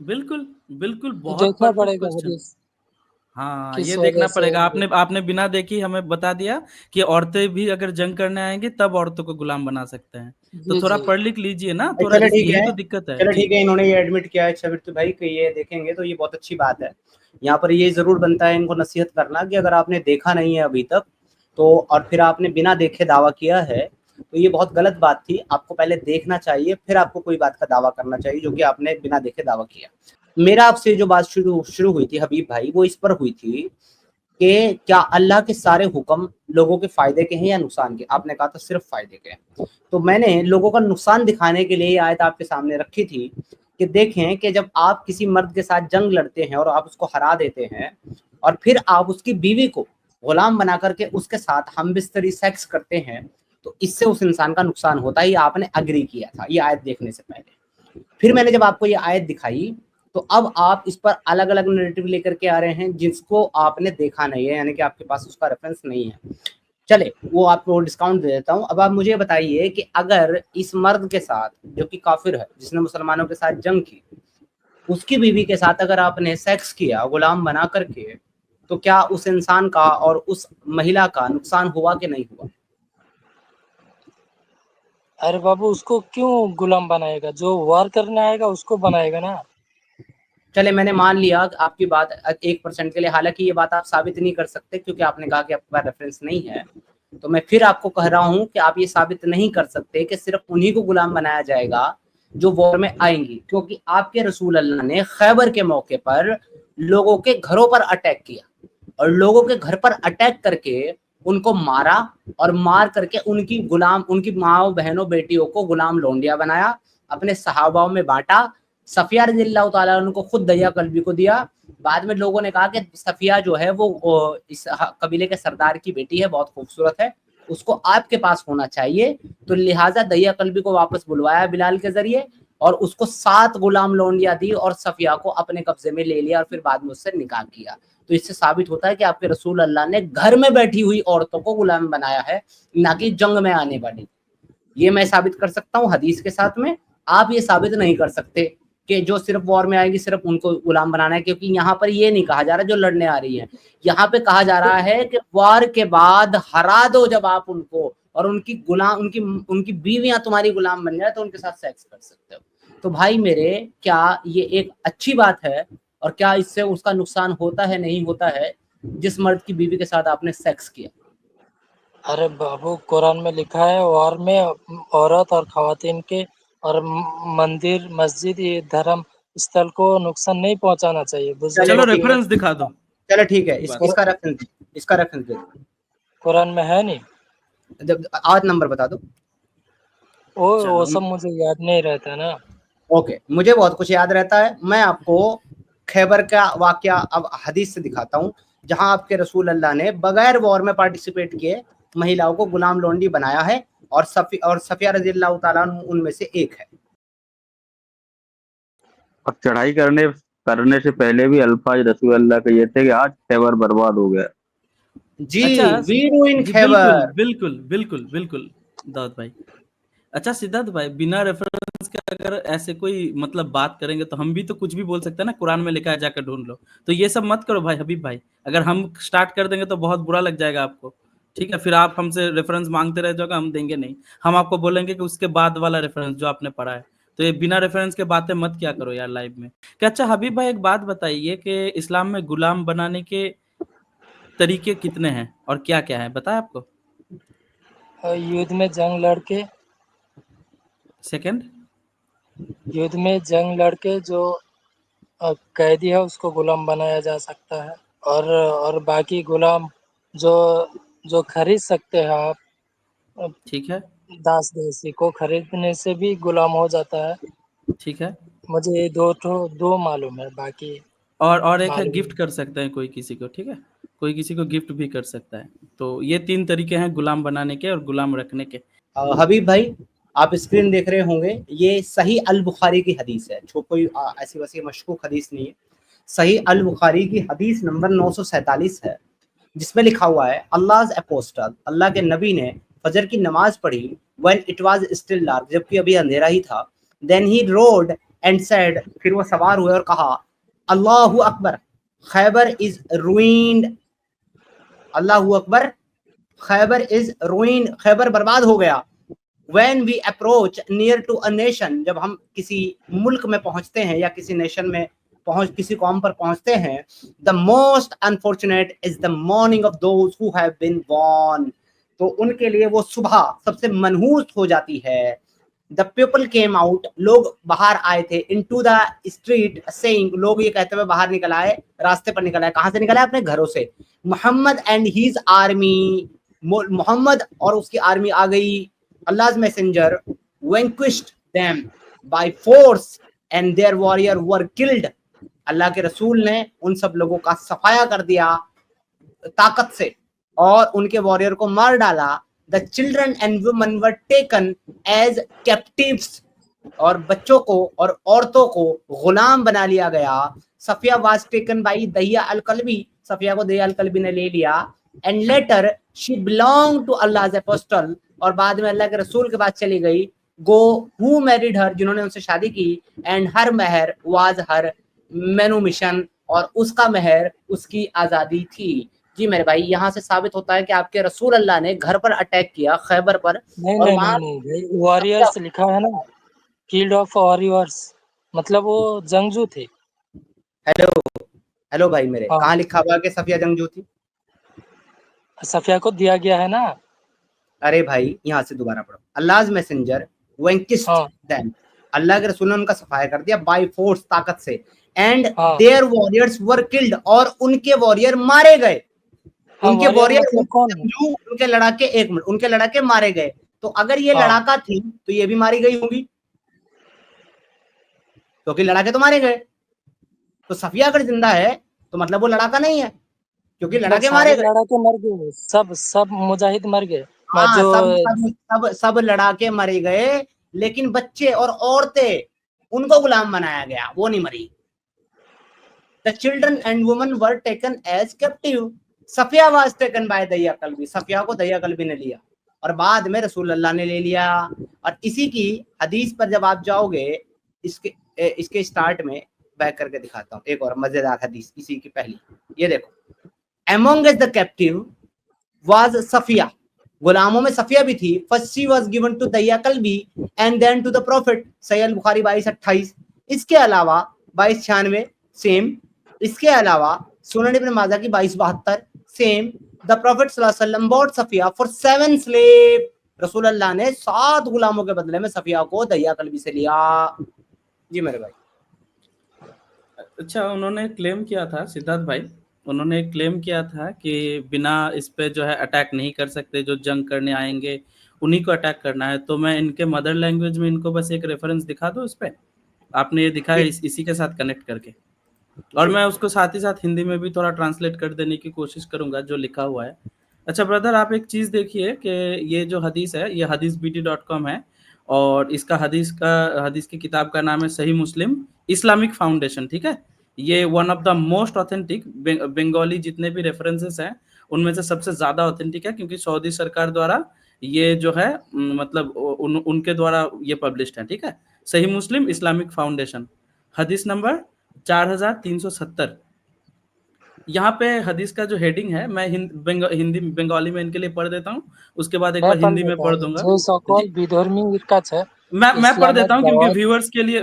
बिल्कुल, बिल्कुल, बहुत देखना परफेक्ट पड़ेगा क्वेश्चन। हदीस हाँ, किस ये वजह देखना से पड़ेगा। वो। आपने आपने बिना देखी हमें बता दिया कि औरतें भी अगर जंग करने आएंगी तब औरतों को गुलाम बना सकते हैं। तो जी थोड़ा जी। पढ़ लिख लीजिए ना थोड़ा, चलो ठीक यही है, तो दिक्कत है चलो जी। ठीक है, इन्होंने ये एडमिट किया है छवित्र भाई कि ये देखेंगे तो ये बहुत अच्छी बात है। यहाँ पर ये जरूर बनता है इनको नसीहत करना कि अगर आपने देखा नहीं है अभी तक, तो और फिर आपने बिना देखे दावा किया है, तो ये बहुत गलत बात थी। आपको पहले देखना चाहिए, फिर आपको कोई बात का दावा करना चाहिए, जो कि आपने बिना देखे दावा किया। मेरा आपसे जो बात शुरू शुरू हुई थी हबीब भाई, वो इस पर हुई थी कि क्या अल्लाह के सारे हुक्म लोगों के फायदे के हैं या नुकसान के? आपने कहा था सिर्फ फायदे के हैं। तो मैंने लोगों का नुकसान दिखाने के लिए ये आयत आपके सामने रखी थी कि देखें कि जब आप किसी मर्द के साथ जंग लड़ते हैं और आप उसको हरा देते हैं, और फिर आप उसकी बीवी को गुलाम बना करके उसके साथ हम बिस्तरी सेक्स करते हैं, तो इससे उस इंसान का नुकसान होता है। ये आपने अग्री किया था ये आयत देखने से पहले। फिर मैंने जब आपको ये आयत दिखाई, तो अब आप इस पर अलग अलग नैरेटिव लेकर के आ रहे हैं जिसको आपने देखा नहीं है, यानी कि आपके पास उसका रेफरेंस नहीं है। चले, वो आपको डिस्काउंट दे देता हूँ। अब आप मुझे बताइए कि अगर इस मर्द के साथ जो कि काफिर है, जिसने मुसलमानों के साथ जंग की, उसकी बीवी के साथ अगर आपने सेक्स किया गुलाम बना करके, तो क्या उस इंसान का और उस महिला का नुकसान हुआ कि नहीं हुआ? अरे बाबू उसको क्यों गुलाम बनाएगा? जो वार करने आएगा उसको बनाएगा ना। चले, मैंने मान लिया कि आपकी बात 1% के लिए, हालांकि ये बात आप साबित नहीं कर सकते क्योंकि आपने कहा कि आपके पास रेफरेंस नहीं है। तो मैं फिर आपको कह रहा हूं कि आप ये साबित नहीं कर सकते कि सिर्फ उन्हीं को गुलाम बनाया जाएगा जो वॉर में आएंगी, क्योंकि आपके रसूल अल्लाह ने खैबर के मौके पर लोगों के घरों पर अटैक किया, और लोगों के घर पर अटैक करके उनको मारा, और मार करके उनकी माँ बहनों बेटियों को गुलाम लोंडिया बनाया, अपने सहाबाओं में बांटा, सफिया रज़ियल्लाहु ताला अन्हा को खुद दया कल्बी को दिया। बाद में लोगों ने कहा कि सफिया जो है वो इस कबीले के सरदार की बेटी है, बहुत खूबसूरत है, उसको आपके पास होना चाहिए। तो लिहाजा दया कल्बी को वापस बुलवाया बिलाल के जरिए और उसको 7 गुलाम लौंडिया दी और सफिया को अपने कब्जे में ले लिया और फिर बाद में उससे निकाह किया। तो इससे साबित होता है कि आपके रसूल अल्लाह ने घर में बैठी हुई औरतों को गुलाम बनाया है, ना कि जंग में आने वाली। ये मैं साबित कर सकता हूँ हदीस के साथ में, आप ये साबित नहीं कर सकते कि जो सिर्फ वॉर में आएगी सिर्फ उनको गुलाम बनाना है, क्योंकि यहाँ पर ये नहीं कहा जा रहा जो लड़ने आ रही है, यहाँ पे कहा जा रहा है कि वॉर के बाद हरा दो जब आप उनको और उनकी गुलाम उनकी बीवियां तुम्हारी गुलाम बन जाए तो उनके साथ सेक्स कर सकते हो। तो भाई मेरे, क्या ये एक अच्छी बात है? और क्या इससे उसका नुकसान होता है, नहीं होता है, जिस मर्द की बीवी के साथ आपने सेक्स किया? अरे बाबू, कुरान में लिखा है वॉर में औरत और खवातीन के और मंदिर मस्जिद ये धर्म स्थल को नुकसान नहीं पहुंचाना चाहिए, बुजुर्ग चलो ठीक है। रेफरेंस दिखा दो। चलो ठीक है, बात। इसका रेफरेंस दे दो। कुरान में है नहीं, जब आयत नंबर बता दो। वो चलो सब मुझे याद नहीं रहता ना। ओके, मुझे बहुत कुछ याद रहता है। मैं आपको खैबर का वाकया अब हदीस से दिखाता हूँ, जहां आपके रसूल अल्लाह ने बगैर वॉर में पार्टिसिपेट किए महिलाओं को गुलाम लोंडी बनाया है और सफिया रज़ियल्लाहु ताला अन्हा उनमें से एक है। और चढ़ाई करने से पहले भी अल्फाज रसूल अल्लाह के ये थे कि आज खैबर बर्बाद हो गया। जी, अच्छा वी रूइन जी, खैबर। बिल्कुल दाऊद भाई। अच्छा सिद्धार्थ भाई, बिना रेफरेंस के अगर ऐसे कोई मतलब बात करेंगे तो हम भी तो कुछ भी बोल सकते हैं ना, कुरान में लिखा है जाकर ढूंढ लो। तो ये सब मत करो भाई हबीब भाई, अगर हम स्टार्ट कर देंगे तो बहुत बुरा लग जाएगा आपको, ठीक है? फिर आप हमसे रेफरेंस मांगते रह जाओगे, हम देंगे नहीं। हम आपको बोलेंगे कि उसके बाद वाला रेफरेंस जो आपने पढ़ा है। तो ये बिना रेफरेंस के बातें मत क्या करो यार लाइव में। कि अच्छा हबीब भाई, एक बात बताइए कि इस्लाम में गुलाम बनाने के तरीके कितने हैं और क्या क्या है, बताए आपको? युद्ध में जंग लड़के सेकंड, जो कैदी है उसको गुलाम बनाया जा सकता है, और बाकी गुलाम जो जो खरीद सकते हैं आप, ठीक है, दास देसी को खरीदने से भी गुलाम हो जाता है। ठीक है। मुझे ये दो मालूम है, बाकी और एक है मालूम गिफ्ट नहीं। कर सकते हैं कोई किसी को, ठीक है? कोई किसी को गिफ्ट भी कर सकता है। तो ये 3 तरीके हैं गुलाम बनाने के और गुलाम रखने के। हबीब भाई, आप स्क्रीन देख रहे होंगे, ये सही अल बुखारी की हदीस है, जो कोई ऐसी वैसी मशकूक हदीस नहीं है। सही अल बुखारी की हदीस नंबर 947 है, जिसमें लिखा हुआ है, अल्लाह's अपोस्टल, अल्लाह के नबी ने फजर की नमाज पढ़ी, when it was still dark, जबकि अभी अंधेरा ही था। Then he rode and said, फिर वो सवार हुए और कहा, अल्लाहु अकबर, खैबर इज रूइंड, अल्लाहु अकबर, खैबर इज रूइंड, खैबर बर्बाद हो गया। When we approach near to a nation, जब हम किसी मुल्क में पहुंचते हैं या किसी नेशन में किसी कौम पर पहुंचते हैं, the most unfortunate is the morning of those who have been born, तो उनके लिए वो सुबह सबसे मनहूस हो जाती है। The people came out, लोग बाहर आए थे, into the street saying, लोग ये कहते हुए बाहर निकल आए, रास्ते पर निकल आए। कहाँ से निकल आए? अपने घरों से। Muhammad and his army, Muhammad और उसकी आर्मी आ गई। Allah's messenger vanquished them by force and their warrior were killed, अल्लाह के रसूल ने उन सब लोगों का सफाया कर दिया ताकत से और उनके वॉरियर को मार डाला। The children and women were taken as captives, और बच्चों को और औरतों को गुलाम बना लिया गया। Safia was taken by Dahiya अल कल्बी, सफिया को दहिया अल कल्बी ने ले लिया। And later she belonged to Allah's apostle, और बाद में अल्लाह के रसूल के पास चली गई। Go who married her, जिन्होंने उनसे शादी की। And her Mahar was her manumission, और उसका महर उसकी आजादी थी। जी मेरे भाई, यहाँ से साबित होता है कि आपके रसूल अल्लाह ने घर पर अटैक किया, खैबर पर, नहीं और नहीं वहां नहीं नहीं भाई, वॉरियर्स लिखा है ना, किल्ड ऑफ वॉरियर्स, मतलब वो जंगजू थे। हेलो हेलो भाई मेरे, हाँ, कहाँ लिखा हुआ कि सफिया जंगजू थी? सफिया को दिया गया है ना। अरे भाई यहाँ से दोबारा पढ़ो। अल्लाह's मैसेंजर वेंकिस्ट हाँ देम, अल्लाह के रसूल ने उनका सफाया कर दिया बाय फोर्स, ताकत से। एंड हाँ देयर वॉरियर्स वर किल्ड, और उनके वॉरियर मारे गए। हाँ, उनके वॉरियर वॉरियर, मतलब कौन है? जंगजू, उनके लड़ाके, एक मिनट, उनके लड़ाके मारे गए। तो अगर ये हाँ लड़ाका थी तो ये भी मारी गई होंगी। क्योंकि लड़ाके तो मारे गए। तो सफिया अगर जिंदा है तो मतलब वो लड़ाका नहीं है, क्योंकि मतलब लड़ाके सारे मारे गए। लड़ाके मर गए, सब मुजाहिद मर गए। हाँ, जो सब लड़ाके मरे गए, लेकिन बच्चे और औरतें उनको गुलाम बनाया गया, वो नहीं मरी। The children and women were taken as captive. Safia was taken by Dahiya कल्बी, Safia को दहिया कल्बी ने लिया और बाद में रसूल अल्लाह ने ले लिया। और इसी की हदीस पर जब आप जाओगे, इसके स्टार्ट में बैक करके दिखाता हूँ एक और मजेदार हदीस इसी की पहली। ये देखो, amongst the captive was Safia, गुलामों में सफिया भी थी। First she was given to Dahiya Kalbi and then to the prophet, Sahih Al Bukhari 2228। इसके अलावा 2296 सेम। इसके अलावा सुनन इब्न माजा की 2272 सेम। द प्रॉफिट सल्लल्लाहु अलैहि वसल्लम बॉट सफिया फॉर 7 स्लेव, रसूल अल्लाह ने 7 गुलामों के बदले में सफिया को दहिया कल्बी से लिया। जी मेरे भाई। अच्छा, उन्होंने क्लेम किया था सिद्धार्थ भाई, उन्होंने क्लेम किया था कि बिना इस पे जो है अटैक नहीं कर सकते, जो जंग करने आएंगे उन्हीं को अटैक करना है। तो मैं इनके मदर लैंग्वेज में इनको बस एक रेफरेंस दिखा दूं इस पे, आपने ये दिखाया इसी के साथ कनेक्ट करके, और मैं उसको साथ ही साथ हिंदी में भी थोड़ा ट्रांसलेट कर देने की कोशिश करूंगा जो लिखा हुआ है। अच्छा ब्रदर, आप एक चीज़ देखिए कि ये जो हदीस है ये hadithbt.com है, और इसका हदीस की किताब का नाम है सही मुस्लिम इस्लामिक फाउंडेशन, ठीक है। ये one of the most authentic, Bengali जितने भी रेफरेंसेस हैं उनमें से सबसे ज़्यादा ऑथेंटिक है, क्योंकि सऊदी सरकार द्वारा ये जो है मतलब उनके द्वारा ये पब्लिश्ड है, ठीक है। सही मुस्लिम इस्लामिक फाउंडेशन, हदीस नंबर 4370। यहाँ पे हदीस का जो हेडिंग है मैं हिंदी बंगाली में इनके लिए पढ़ देता हूँ, उसके बाद एक मैं बार पढ़ हिंदी में देता पढ़ हूँ। दूंगा जो सकल जी। विधर्मी काছে मैं पढ़ देता इस्लामेर हूँ क्योंकि दावत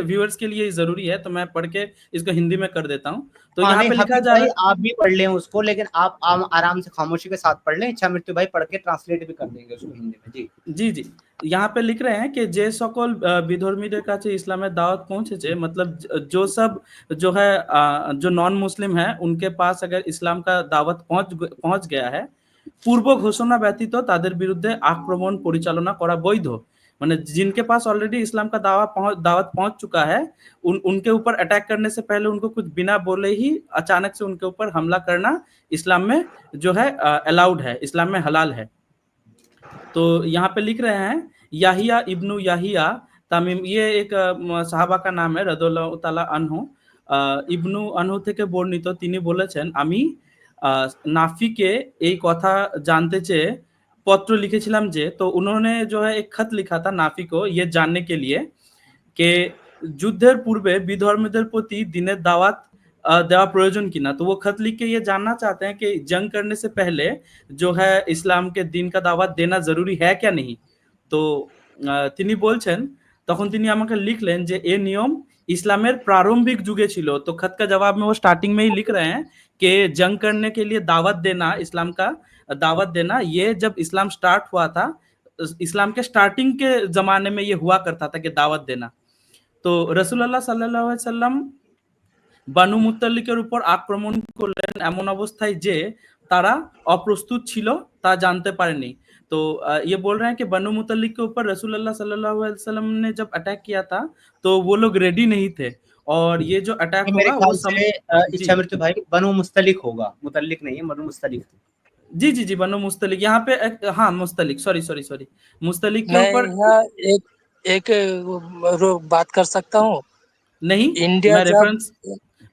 व्यूअर्स के लिए जरूरी है, तो मैं पढ़ के इसको हिंदी में कर देता हूँ। तो हाँ यहाँ नहीं पे लिखा हबीब जा भाई, रहा आप भी पढ़ लें उसको, लेकिन आप आराम से खामोशी के साथ पढ़ लें। इच्छा मृत्यु भाई पढ़ के ट्रांसलेट भी कर देंगे उसको हिंदी में। जी जी जी, यहाँ पे लिख रहे हैं कि जे सकल विधर्मीদের কাছে इस्लामेर दावत पहुंचे, मतलब जो सब जो है जो नॉन मुस्लिम है उनके पास अगर इस्लाम का दावत पहुंच गया है, পূর্ব ঘোষণা ব্যতীত তাদের বিরুদ্ধে আক্রমণ পরিচালনা করা বৈধ। মানে जिनके पास ऑलरेडी इस्लाम का दावत पहुंच चुका है, उनके ऊपर अटैक करने से पहले उनको कुछ बिना बोले ही अचानक से उनके ऊपर हमला करना इस्लाम में जो है अलाउड है, इस्लाम में हलाल है। तो यहाँ पे लिख रहे हैं याहिया इब्नु याहिया তামিম, ये एक সাহাবা का नाम है রাদিয়াল্লাহু তাআলা আনহু। ইবনু আনহু থেকে বর্ণিত, তিনি বলেছেন আমি नाफी के এই কথা जानते চেয়ে पत्र लिखेছিলাম যে, तो उन्होंने जो है एक खत लिखा था नाफी को ये जानने के लिए कि যুদ্ধের পূর্বে বিধর্মীদের প্রতি দিনের दावत देवा प्रयोजन की ना। तो वो खत लिख के ये जानना चाहते हैं कि जंग करने से पहले जो है इस्लाम के दिन का दावत देना जरूरी है क्या नहीं। तो তিনি বলছেন, তখন তিনি আমাকে লিখলেন যে এ নিয়ম इस्लामेर प्रारंभिक जुगे छिलो। तो खत का जवाब में वो स्टार्टिंग में ही लिख रहे हैं कि जंग करने के लिए दावत देना, इस्लाम का दावत देना, ये जब इस्लाम स्टार्ट हुआ था, इस्लाम के स्टार्टिंग के जमाने में ये हुआ करता था कि दावत देना। তো রাসূলুল্লাহ সাল্লাল্লাহু আলাইহি সাল্লাম বানু মুত্তালিকের উপর আক্রমণ করলেন এমন অবস্থায় যে তারা অপ্রস্তুত ছিল, তা জানতে পারেনি। तो ये बोल रहे हैं कि बनु मुत्तलिक के ऊपर रसूलुल्लाह सल्लल्लाहु अलैहि वसल्लम ने जब अटैक किया था तो वो लोग रेडी नहीं थे, और ये जो अटैक ये मेरे होगा वो ख्याल से जी इच्छा मृत्यु भाई बनु मुस्तलिक होगा, मुतल्लिक नहीं है, बनु मुस्तलिक। जी जी जी, बनु मुस्तलिक यहाँ पे हाँ मुस्तलिक, सॉरी सॉरी सॉरी, मुस्तलिक के मैं ऊपर यहाँ एक बात कर सकता हूँ। नहीं। इंडिया जब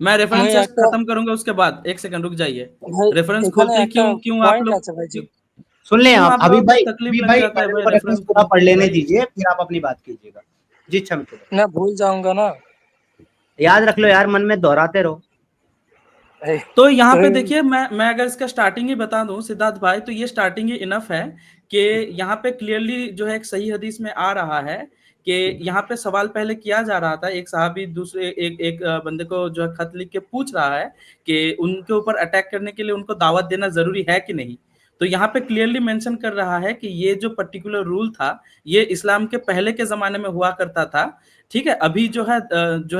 मैं रेफरेंस मैं जस्ट একটা खत्म करूंगा उसके बाद, एक सेकंड रुक जाइए। ভাই रेफरेंस এখানে खोलते ही একটা क्यों क्यों आप পয়েন্ট लोग আছে भाई जी। सुन लें क्यों आप आप लोगों को तकलीफ अभी लग भाई जाता है पहले भाई उनको रेफरेंस रेफरेंस पूरा पढ़ खोलते ही लेने भाई। दीजिए, फिर आप अपनी बात कीजिएगा। जी इच्छा मृत्यु भाई, मैं भूल जाऊंगा ना। याद रख लो यार, मन में दोहराते रहो। तो यहाँ पे देखिए, मैं अगर इसका स्टार्टिंग ही बता दूं सिद्धार्थ भाई, तो ये स्टार्टिंग ही इनफ है कि यहाँ पे क्लियरली जो है एक सही हदीस में आ रहा है कि यहाँ पे सवाल पहले किया जा रहा था, एक साहबी दूसरे एक बंदे को जो है खत लिख के पूछ रहा है कि उनके ऊपर अटैक करने के लिए उनको दावत देना जरूरी है कि नहीं। तो यहाँ पे क्लियरली मेंशन कर रहा है कि ये जो पर्टिकुलर रूल था ये इस्लाम के पहले के जमाने में हुआ करता था, ठीक है। अभी जो है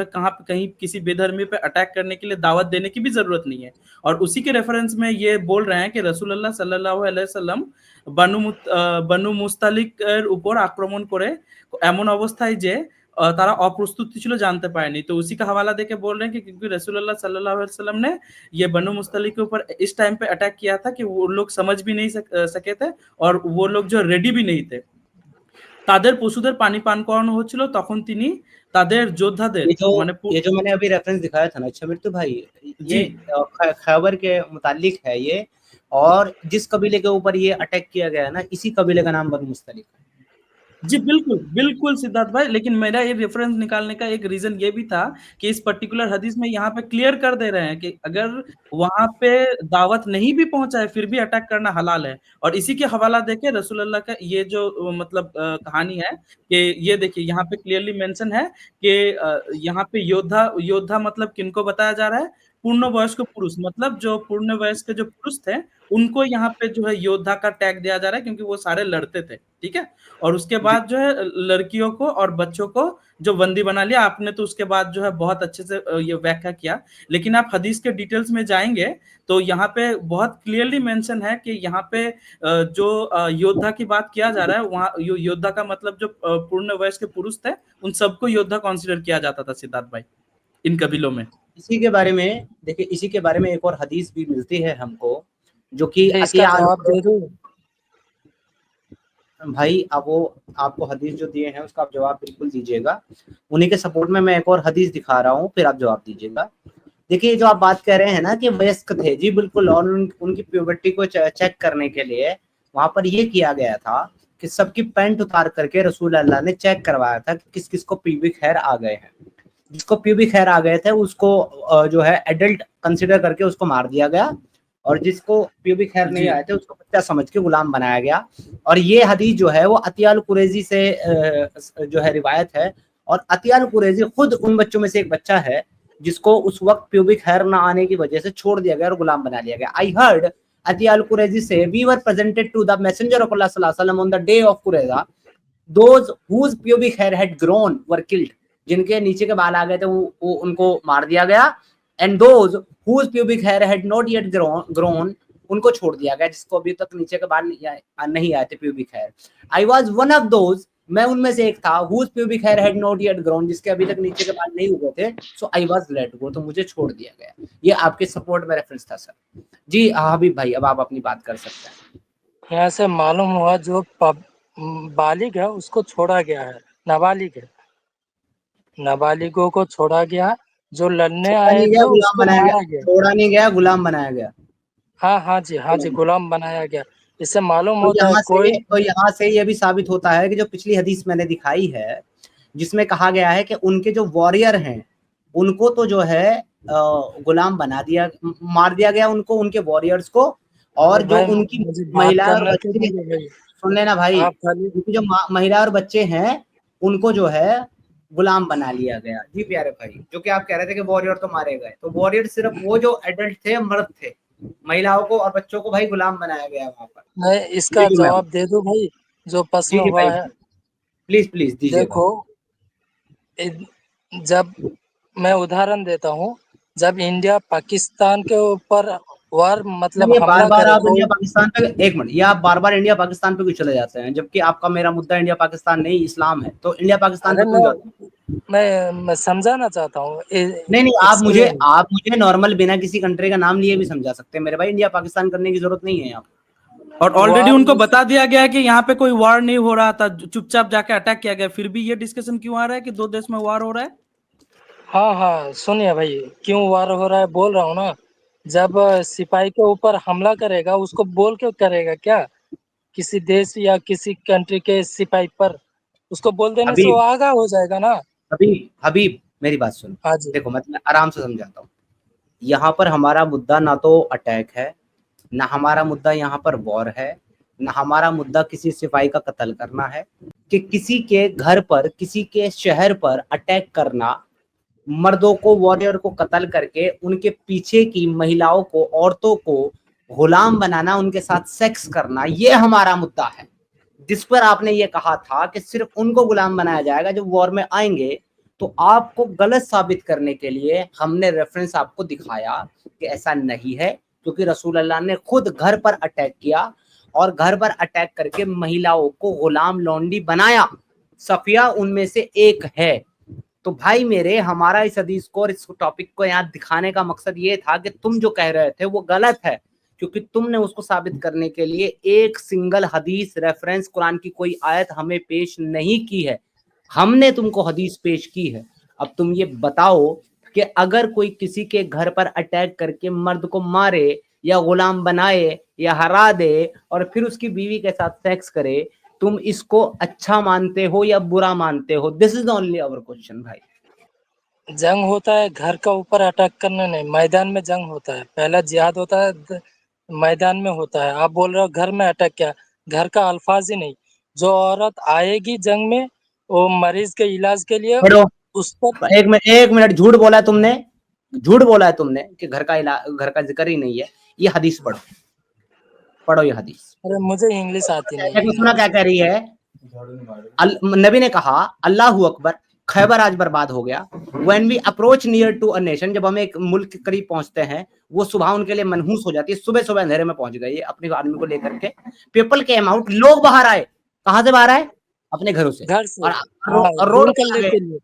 कहाँ पे कहीं किसी बेधर्मी पे अटैक करने के लिए दावत देने की भी जरूरत नहीं है। और उसी के रेफरेंस में ये बोल रहे हैं कि রাসূলুল্লাহ সাল্লাল্লাহু আলাইহি ওয়াসাল্লাম বনু মুস্তালিকের উপর আক্রমণ করে এমন অবস্থায় যে তারা অপ্রস্তুত ছিল, জানতে পারেনি। तो उसी का हवाला देके बोल रहे हैं कि क्योंकि रसूलुल्लाह सल्लल्लाहु अलैहि वसल्लम ने ये बनु मुस्तलिक के ऊपर इस टाइम पे अटैक किया था कि वो लोग समझ भी नहीं सके थे और वो लोग जो रेडी भी नहीं थे। তাদের পশুদের পানি পান করানো হচ্ছিল, তখন তিনি তাদের যোদ্ধাদের মানে ये जो मैंने अभी रेफरेंस दिखाया था ना, अच्छा मृत्यु भाई, ये जी। खैबर के मुतालिक है ये, और जिस कबीले के ऊपर ये अटैक किया गया है ना, इसी कबीले का नाम बनु मुस्तलिक है। जी बिल्कुल बिल्कुल सिद्धार्थ भाई, लेकिन मेरा ये रेफरेंस निकालने का एक रीजन ये भी था कि इस पर्टिकुलर हदीस में यहाँ पे क्लियर कर दे रहे हैं कि अगर वहां पे दावत नहीं भी पहुंचा है फिर भी अटैक करना हलाल है। और इसी के हवाला देके रसूलुल्लाह का ये जो मतलब कहानी है कि ये देखिए यहाँ पे क्लियरली मेंशन है कि यहाँ पे योद्धा योद्धा मतलब किनको बताया जा रहा है, पूर्ण वयस्क पुरुष, मतलब जो पूर्ण वयस्क जो पुरुष थे उनको यहाँ पे जो है योद्धा का टैग दिया जा रहा है, क्योंकि वो सारे लड़ते थे, ठीक है। और उसके बाद जो है लड़कियों को और बच्चों को जो बंदी बना लिया आपने, तो उसके बाद जो है बहुत अच्छे से ये व्याख्या किया। लेकिन आप हदीस के डिटेल्स में जाएंगे तो यहाँ पे बहुत क्लियरली मेंशन है कि यहाँ पे जो योद्धा की बात किया जा रहा है, वहाँ योद्धा का मतलब जो पूर्ण वयस्क पुरुष थे उन सबको योद्धा कंसिडर किया जाता था सिद्धार्थ भाई इन कबीलों में। इसी के बारे में देखिए, इसी के बारे में एक और हदीस भी मिलती है हमको, जो कि इसका जवाब दे दूं भाई, अब वो आपको हदीस जो दिए हैं उसका आप जवाब बिल्कुल दीजिएगा। उन्हीं के सपोर्ट में मैं एक और हदीस दिखा रहा हूँ, फिर आप जवाब दीजिएगा। देखिए जो आप बात कह रहे हैं ना कि वयस्क थे, जी बिल्कुल, और उनकी प्यूबर्टी को चेक करने के लिए वहां पर ये किया गया था कि सबकी पैंट उतार करके रसूल अल्लाह ने चेक करवाया था कि किस किस को प्यूबिक हेयर आ गए हैं। जिसको प्यूबिक हेयर आ गए थे उसको जो है एडल्ट कंसिडर करके उसको मार दिया गया, और जिसको प्यूबिक हेयर नहीं आए थे उसको बच्चा समझ के गुलाम बनाया गया। और ये हदीस जो है वो अतियाल कुरैजी से जो है रिवायत है, और अतियाल कुरैजी खुद उन बच्चों में से एक बच्चा है जिसको उस वक्त प्यूबिक हेयर ना आने की वजह से छोड़ दिया गया और गुलाम बना लिया गया। आई हर्ड अतियाल कुरैजी से, we were presented to the messenger of Allah सल्लल्लाहु अलैहि वसल्लम on the day of Qurayza, those whose pubic hair had grown were killed, जिनके नीचे के बाल आ गए थे वो उनको मार दिया गया। And those whose pubic hair had not yet grown, उनको छोड़ दिया गया, जिसको अभी तक नीचे के बाल नहीं आए थे pubic hair. I was one of those, मैं उनमें से एक था, whose pubic hair had not yet grown, जिसके अभी तक नीचे के बाल नहीं हुए थे, so I was let go, तो मुझे छोड़ दिया गया। ये आपके सपोर्ट में रेफरेंस था सर। जी हबीब भाई, अब आप अपनी बात कर सकते हैं। यहाँ से मालूम हुआ जो बालिग है उसको छोड़ा गया है, नाबालिग है, नाबालिगों को छोड़ा गया, जो लड़ने आए थे उसको मारा गया। छोड़ा नहीं गया, गुलाम बनाया गया। हाँ जी, गुलाम बनाया गया। इससे मालूम होता है तो यहाँ से ये भी साबित होता है कि जो पिछली हदीस मैंने दिखाई है जिसमें कहा गया है कि उनके जो वॉरियर हैं उनको तो जो है गुलाम बना दिया, मार दिया गया उनको, उनके वॉरियर्स को, और जो उनकी महिला और बच्चे, सुन लेना भाई, उनकी जो महिला और बच्चे हैं उनको जो है गुलाम बना लिया गया। जी प्यारे भाई, जो कि आप कह रहे थे कि वॉरियर तो मारे गए, तो वॉरियर सिर्फ वो जो एडल्ट थे, मर्द थे, महिलाओं को और बच्चों को भाई गुलाम बनाया गया वहां पर। मैं इसका जवाब दे दूं भाई, जो प्रश्न हुआ है, प्लीज दीजिए। देखो जब मैं उदाहरण देता हूँ, जब इंडिया पाकिस्तान के ऊपर वार मतलब बार आप इंडिया पाकिस्तान पे, एक मिनट, ये आप बार इंडिया पाकिस्तान पे क्यों चले जाते हैं, जबकि आपका मेरा मुद्दा इंडिया पाकिस्तान नहीं इस्लाम है, तो इंडिया पाकिस्तान पे क्यों जाते हैं? मैं समझाना चाहता हूँ। नहीं, आप मुझे नॉर्मल बिना किसी कंट्री का नाम लिए भी समझा सकते हैं मेरे भाई, इंडिया पाकिस्तान करने की जरूरत नहीं है यहाँ। और ऑलरेडी उनको बता दिया गया है कि यहाँ पे कोई वार नहीं हो रहा था, चुपचाप जाके अटैक किया गया, फिर भी ये डिस्कशन क्यों आ रहा है कि दो देश में वार हो रहा है? हाँ, सुनिए भाई, क्यों वार हो रहा है बोल रहा हूँ ना। जब सिपाही के ऊपर हमला करेगा उसको बोल के करेगा क्या, किसी देश या किसी कंट्री के सिपाही पर, उसको बोल देने से वो आगा हो जाएगा ना। हबीब मेरी बात सुन, देखो मैं आराम से समझाता हूँ। यहाँ पर हमारा मुद्दा ना तो अटैक है, ना हमारा मुद्दा यहाँ पर वॉर है, ना हमारा मुद्दा किसी सिपाही का कत्ल करना है, कि किसी के घर पर, किसी के शहर पर अटैक करना, मर्दों को, वॉरियर को कत्ल करके उनके पीछे की महिलाओं को, औरतों को गुलाम बनाना, उनके साथ सेक्स करना, ये हमारा मुद्दा है। जिस पर आपने ये कहा था कि सिर्फ उनको गुलाम बनाया जाएगा जो वॉर में आएंगे, तो आपको गलत साबित करने के लिए हमने रेफरेंस आपको दिखाया कि ऐसा नहीं है, क्योंकि रसूल अल्लाह ने खुद घर पर अटैक किया और घर पर अटैक करके महिलाओं को गुलाम लौंडी बनाया। सफिया उनमें से एक है, तो भाई मेरे, हमारा इस हदीस को और इस टॉपिक को यहाँ दिखाने का मकसद ये था कि तुम जो कह रहे थे वो गलत है, क्योंकि तुमने उसको साबित करने के लिए एक सिंगल हदीस रेफरेंस कुरान की कोई आयत हमें पेश नहीं की है, हमने तुमको हदीस पेश की है। अब तुम ये बताओ कि अगर कोई किसी के घर पर अटैक करके मर्द को मारे या गुलाम बनाए या हरा दे और फिर उसकी बीवी के साथ सेक्स करे, तुम इसको अच्छा मानते हो या बुरा मानते हो? This is only our question भाई। जंग होता है घर का ऊपर अटैक करना नहीं, मैदान में जंग होता है। पहला जिहाद होता है मैदान में होता है। आप बोल रहे हो घर में अटैक, क्या घर का अल्फाज ही नहीं। जो औरत आएगी जंग में वो मरीज के इलाज के लिए पढ़ो, उसको एक मिनट, झूठ बोला है तुमने, झूठ बोला है तुमने कि घर का जिक्र ही नहीं है। ये हदीस पढ़ो, पढ़ो ये हदीस। अरे मुझे इंग्लिश आती नहीं है। सुना क्या कह रही है? नबी ने कहा अल्लाहू अकबर, खैबर आज बर्बाद हो गया। When we approach near to a nation, जब हम एक मुल्क के करीब पहुंचते हैं, वो सुबह उनके लिए मनहूस हो जाती है। सुबह सुबह अंधेरे में पहुंच गए अपनी आर्मी को लेकर के। पीपल केम आउट, लोग बाहर आए। कहां से बाहर आए? अपने घरों से। घर से और रोड करने के लिए,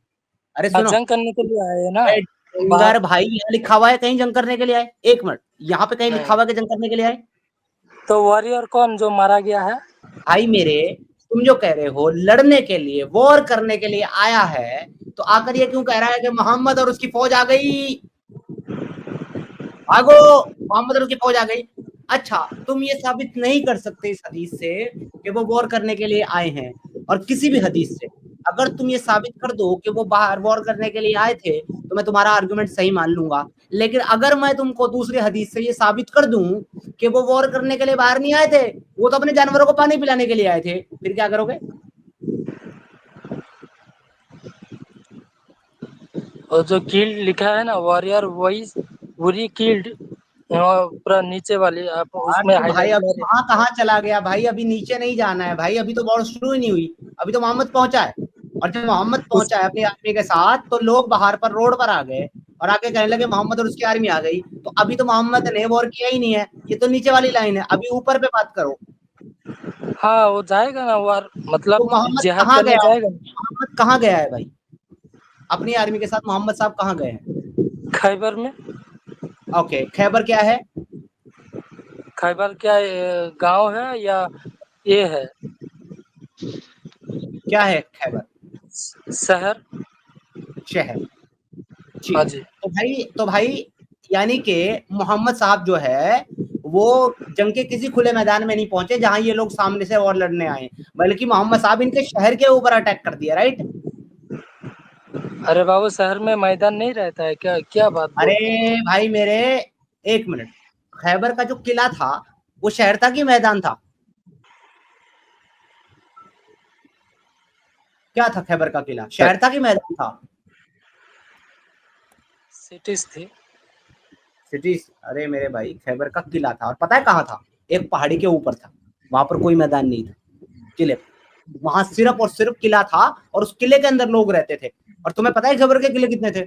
अरे सुनो, जंग करने के लिए आए ना। डेंगर भाई, यहाँ लिखा हुआ है कहीं जंग करने के लिए आए? एक मिनट, यहाँ पे कहीं लिखा हुआ है कि जंग करने के लिए आए? तो वॉरियर कौन जो मारा गया है? भाई मेरे, तुम जो कह रहे हो लड़ने के लिए, वॉर करने के लिए आया है, तो आकर ये क्यों कह रहा है कि मोहम्मद और उसकी फौज आ गई, भागो, मोहम्मद और उसकी फौज आ गई? अच्छा, तुम ये साबित नहीं कर सकते इस हदीस से कि वो वॉर करने के लिए आए हैं, और किसी भी हदीस से अगर तुम ये साबित कर दो कि वो बाहर वॉर करने के लिए आए थे, तो मैं तुम्हारा आर्गुमेंट सही मान लूंगा। लेकिन अगर मैं तुमको दूसरी हदीस से ये साबित कर दूं कि वो वॉर करने के लिए बाहर नहीं आए थे, वो तो अपने जानवरों को पानी पिलाने के लिए आए थे, फिर क्या करोगे? और जो किल्ड लिखा है ना वॉरियर, वही किल्ड पूरा नीचे वाली आप उसमें भाई अब हाईलाइट। कहाँ चला गया भाई? अभी नीचे नहीं जाना है भाई, अभी तो वॉर शुरू ही नहीं हुई, अभी तो मोहम्मद पहुंचा है। और जब मोहम्मद पहुंचा है अपनी आर्मी के साथ, तो लोग बाहर पर रोड पर आ गए और आके कहने लगे मोहम्मद और उसकी आर्मी आ गई। तो अभी तो मोहम्मद ने वॉर किया ही नहीं है, ये तो नीचे वाली लाइन है, अभी ऊपर पे बात करो। हाँ वो जाएगा ना वॉर, मतलब तो मोहम्मद जिहाद कहाँ करने गया? जाएगा। मोहम्मद कहाँ गया है भाई? अपनी आर्मी के साथ मोहम्मद साहब कहाँ गए हैं? खैबर में। ओके, खैबर क्या है? खैबर क्या गांव है या ये है? क्या है खैबर? शहर। शहर। हाँ जी। तो भाई यानी कि मोहम्मद साहब जो है वो जंग के किसी खुले मैदान में नहीं पहुंचे जहां ये लोग सामने से और लड़ने आए, बल्कि मोहम्मद साहब इनके शहर के ऊपर अटैक कर दिया, राइट? अरे बाबू शहर में मैदान नहीं रहता है क्या? क्या बात बोल अरे रहे हैं? भाई मेरे, एक मिनट, खैबर का जो किला था वो शहर था कि मैदान था? क्या था खैबर का किला? शहर था कि मैदान था? सिटीज थी। सिटीज? अरे मेरे भाई, खैबर का किला था, और पता है कहाँ था? एक पहाड़ी के ऊपर था, वहां पर कोई मैदान नहीं था, किले, वहां सिर्फ और सिर्फ किला था, और उस किले के अंदर लोग रहते थे। और तुम्हें पता है खैबर के किले कितने थे?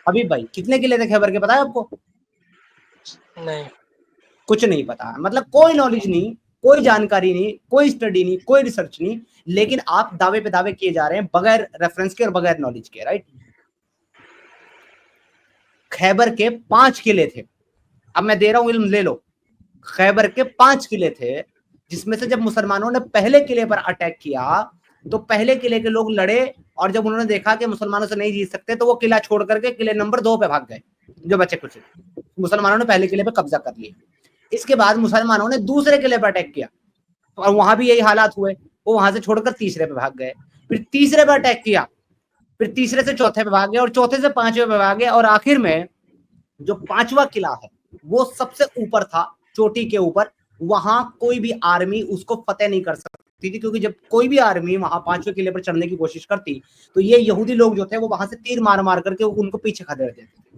हबीब भाई, कितने किले थे खैबर के, पता है आपको? नहीं, कुछ नहीं पता, मतलब कोई नॉलेज नहीं, कोई जानकारी नहीं, कोई स्टडी नहीं, कोई रिसर्च नहीं, लेकिन आप दावे पे दावे किए जा रहे हैं बगैर रेफरेंस के और बगैर नॉलेज के, राइट? खैबर के 5 किले थे, अब मैं दे रहा हूं, इल्म ले लो। खैबर के 5 किले थे, जिसमें से जब मुसलमानों ने पहले किले पर अटैक किया तो पहले किले के लोग लड़े, और जब उन्होंने देखा कि मुसलमानों से नहीं जीत सकते, तो वो किला छोड़ करके किले नंबर 2 पे भाग गए, जो बचे कुछ। मुसलमानों ने पहले किले पे कब्जा कर लिया। इसके बाद मुसलमानों ने दूसरे किले पर अटैक किया, और वहां भी यही हालात हुए, वो वहां से छोड़कर तीसरे पे भाग गए। फिर तीसरे पे अटैक किया, फिर तीसरे से चौथे पे भाग गए, और चौथे से 5वें पे भाग गए, और आखिर में जो 5वां किला है वो सबसे ऊपर था, चोटी के ऊपर। वहां कोई भी आर्मी उसको फतेह नहीं कर सकती थी, क्योंकि जब कोई भी आर्मी वहां 5वें किले पर चढ़ने की कोशिश करती, तो ये यहूदी लोग जो थे वो वहां से तीर मार मार करके उनको पीछे खदेड़ देते थे।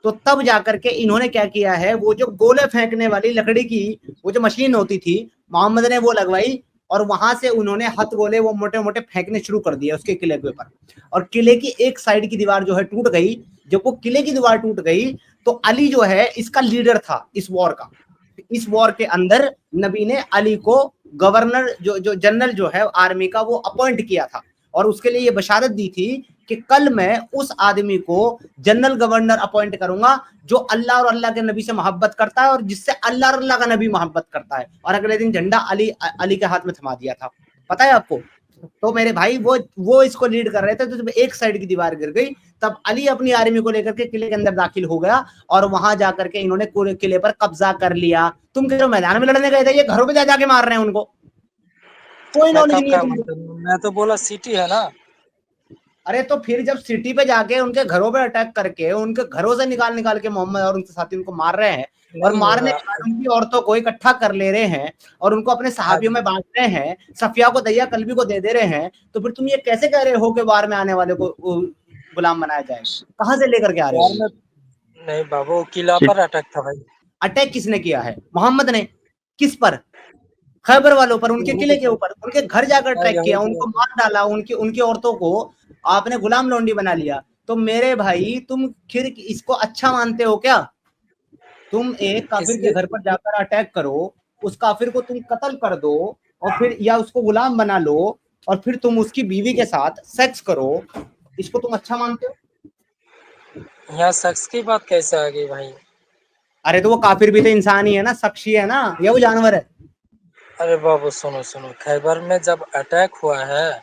तो तब जाकर के इन्होंने क्या किया है, वो जो गोले फेंकने वाली लकड़ी की वो जो मशीन होती थी, मोहम्मद ने वो लगवाई, और वहां से उन्होंने हथगोले वो मोटे मोटे फेंकने शुरू कर दिए उसके किले के ऊपर। और किले की एक साइड की दीवार जो है टूट गई। जब वो किले की दीवार टूट गई, तो अली जो है इसका लीडर था इस वॉर का। इस वॉर के अंदर नबी ने अली को गवर्नर, जो जनरल जो है आर्मी का, वो अपॉइंट किया था। और उसके लिए ये बशारत दी थी कि कल मैं उस आदमी को जनरल गवर्नर अपॉइंट करूंगा जो अल्लाह और अल्लाह के नबी से मोहब्बत करता है और जिससे अल्लाह और अल्लाह का नबी मोहब्बत करता है। और अगले दिन झंडा अली के हाथ में थमा दिया था, पता है आपको। तो मेरे भाई वो इसको लीड कर रहे थे, तो जब एक साइड की दीवार गिर गई तब अली अपनी आर्मी को लेकर के किले के अंदर दाखिल हो गया और वहां जाकर के इन्होंने पूरे किले पर कब्जा कर लिया। तुम कह रहे हो मैदान में लड़ने गए थे, ये घरों पे जा जाके मार रहे हैं उनको, कोई मैं नॉलेज कब नहीं है कहा तुमको। मतलब, मैं तो बोला सिटी है ना। अरे तो फिर जब सिटी पे जाके उनके घरों पे अटैक करके उनके घरों से निकाल निकाल के मोहम्मद और उनके साथी उनको मार रहे हैं और नहीं मारने के बाद उनकी औरतों को इकट्ठा कर ले रहे हैं और उनको अपने सहाबियों में बांट रहे हैं, सफिया को दैया कल्बी को दे दे रहे हैं, तो फिर तुम ये कैसे कह रहे हो कि वार में आने वाले को गुलाम बनाया जाएगा? कहां से लेकर के आ रहे वार हो? में नहीं बाबू, किला पर अटैक था भाई। अटैक किसने किया है? मोहम्मद ने। किस पर? खैबर वालों पर, उनके किले के ऊपर, उनके घर जाकर ट्रैक किया, उनको मार डाला, उनकी उनकी औरतों को आपने गुलाम लौंडी बना लिया। तो मेरे भाई तुम फिर इसको अच्छा मानते हो क्या? तुम एक काफिर के इसलिए घर पर जाकर अटैक करो, उस काफिर को तुम कत्ल कर दो और फिर या उसको गुलाम बना लो और फिर तुम उसकी बीवी के साथ सेक्स करो, इसको तुम अच्छा मानते हो? यहाँ शख्स की बात कैसे आ गई भाई? अरे तो वो काफिर भी तो इंसान ही है ना, शख्स ही है ना, या वो जानवर है? अरे बाबू सुनो सुनो, खैबर में जब अटैक हुआ है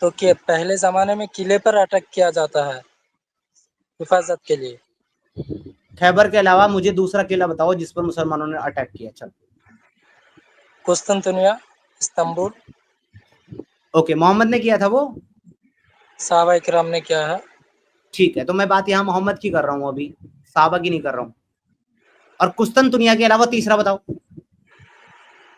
तो क्या पहले जमाने में किले पर अटैक किया जाता है हिफाजत के लिए? खैबर के अलावा मुझे दूसरा किला बताओ जिस पर मुसलमानों ने अटैक किया। चल कुस्तुनतुनिया, इस्तांबुल। ओके, मोहम्मद ने किया था वो? साहबा इकराम ने किया है। ठीक है, तो मैं बात यहाँ मोहम्मद की कर रहा हूँ, अभी साहबा की नहीं कर रहा हूँ। और कुस्तुनतुनिया के अलावा तीसरा बताओ।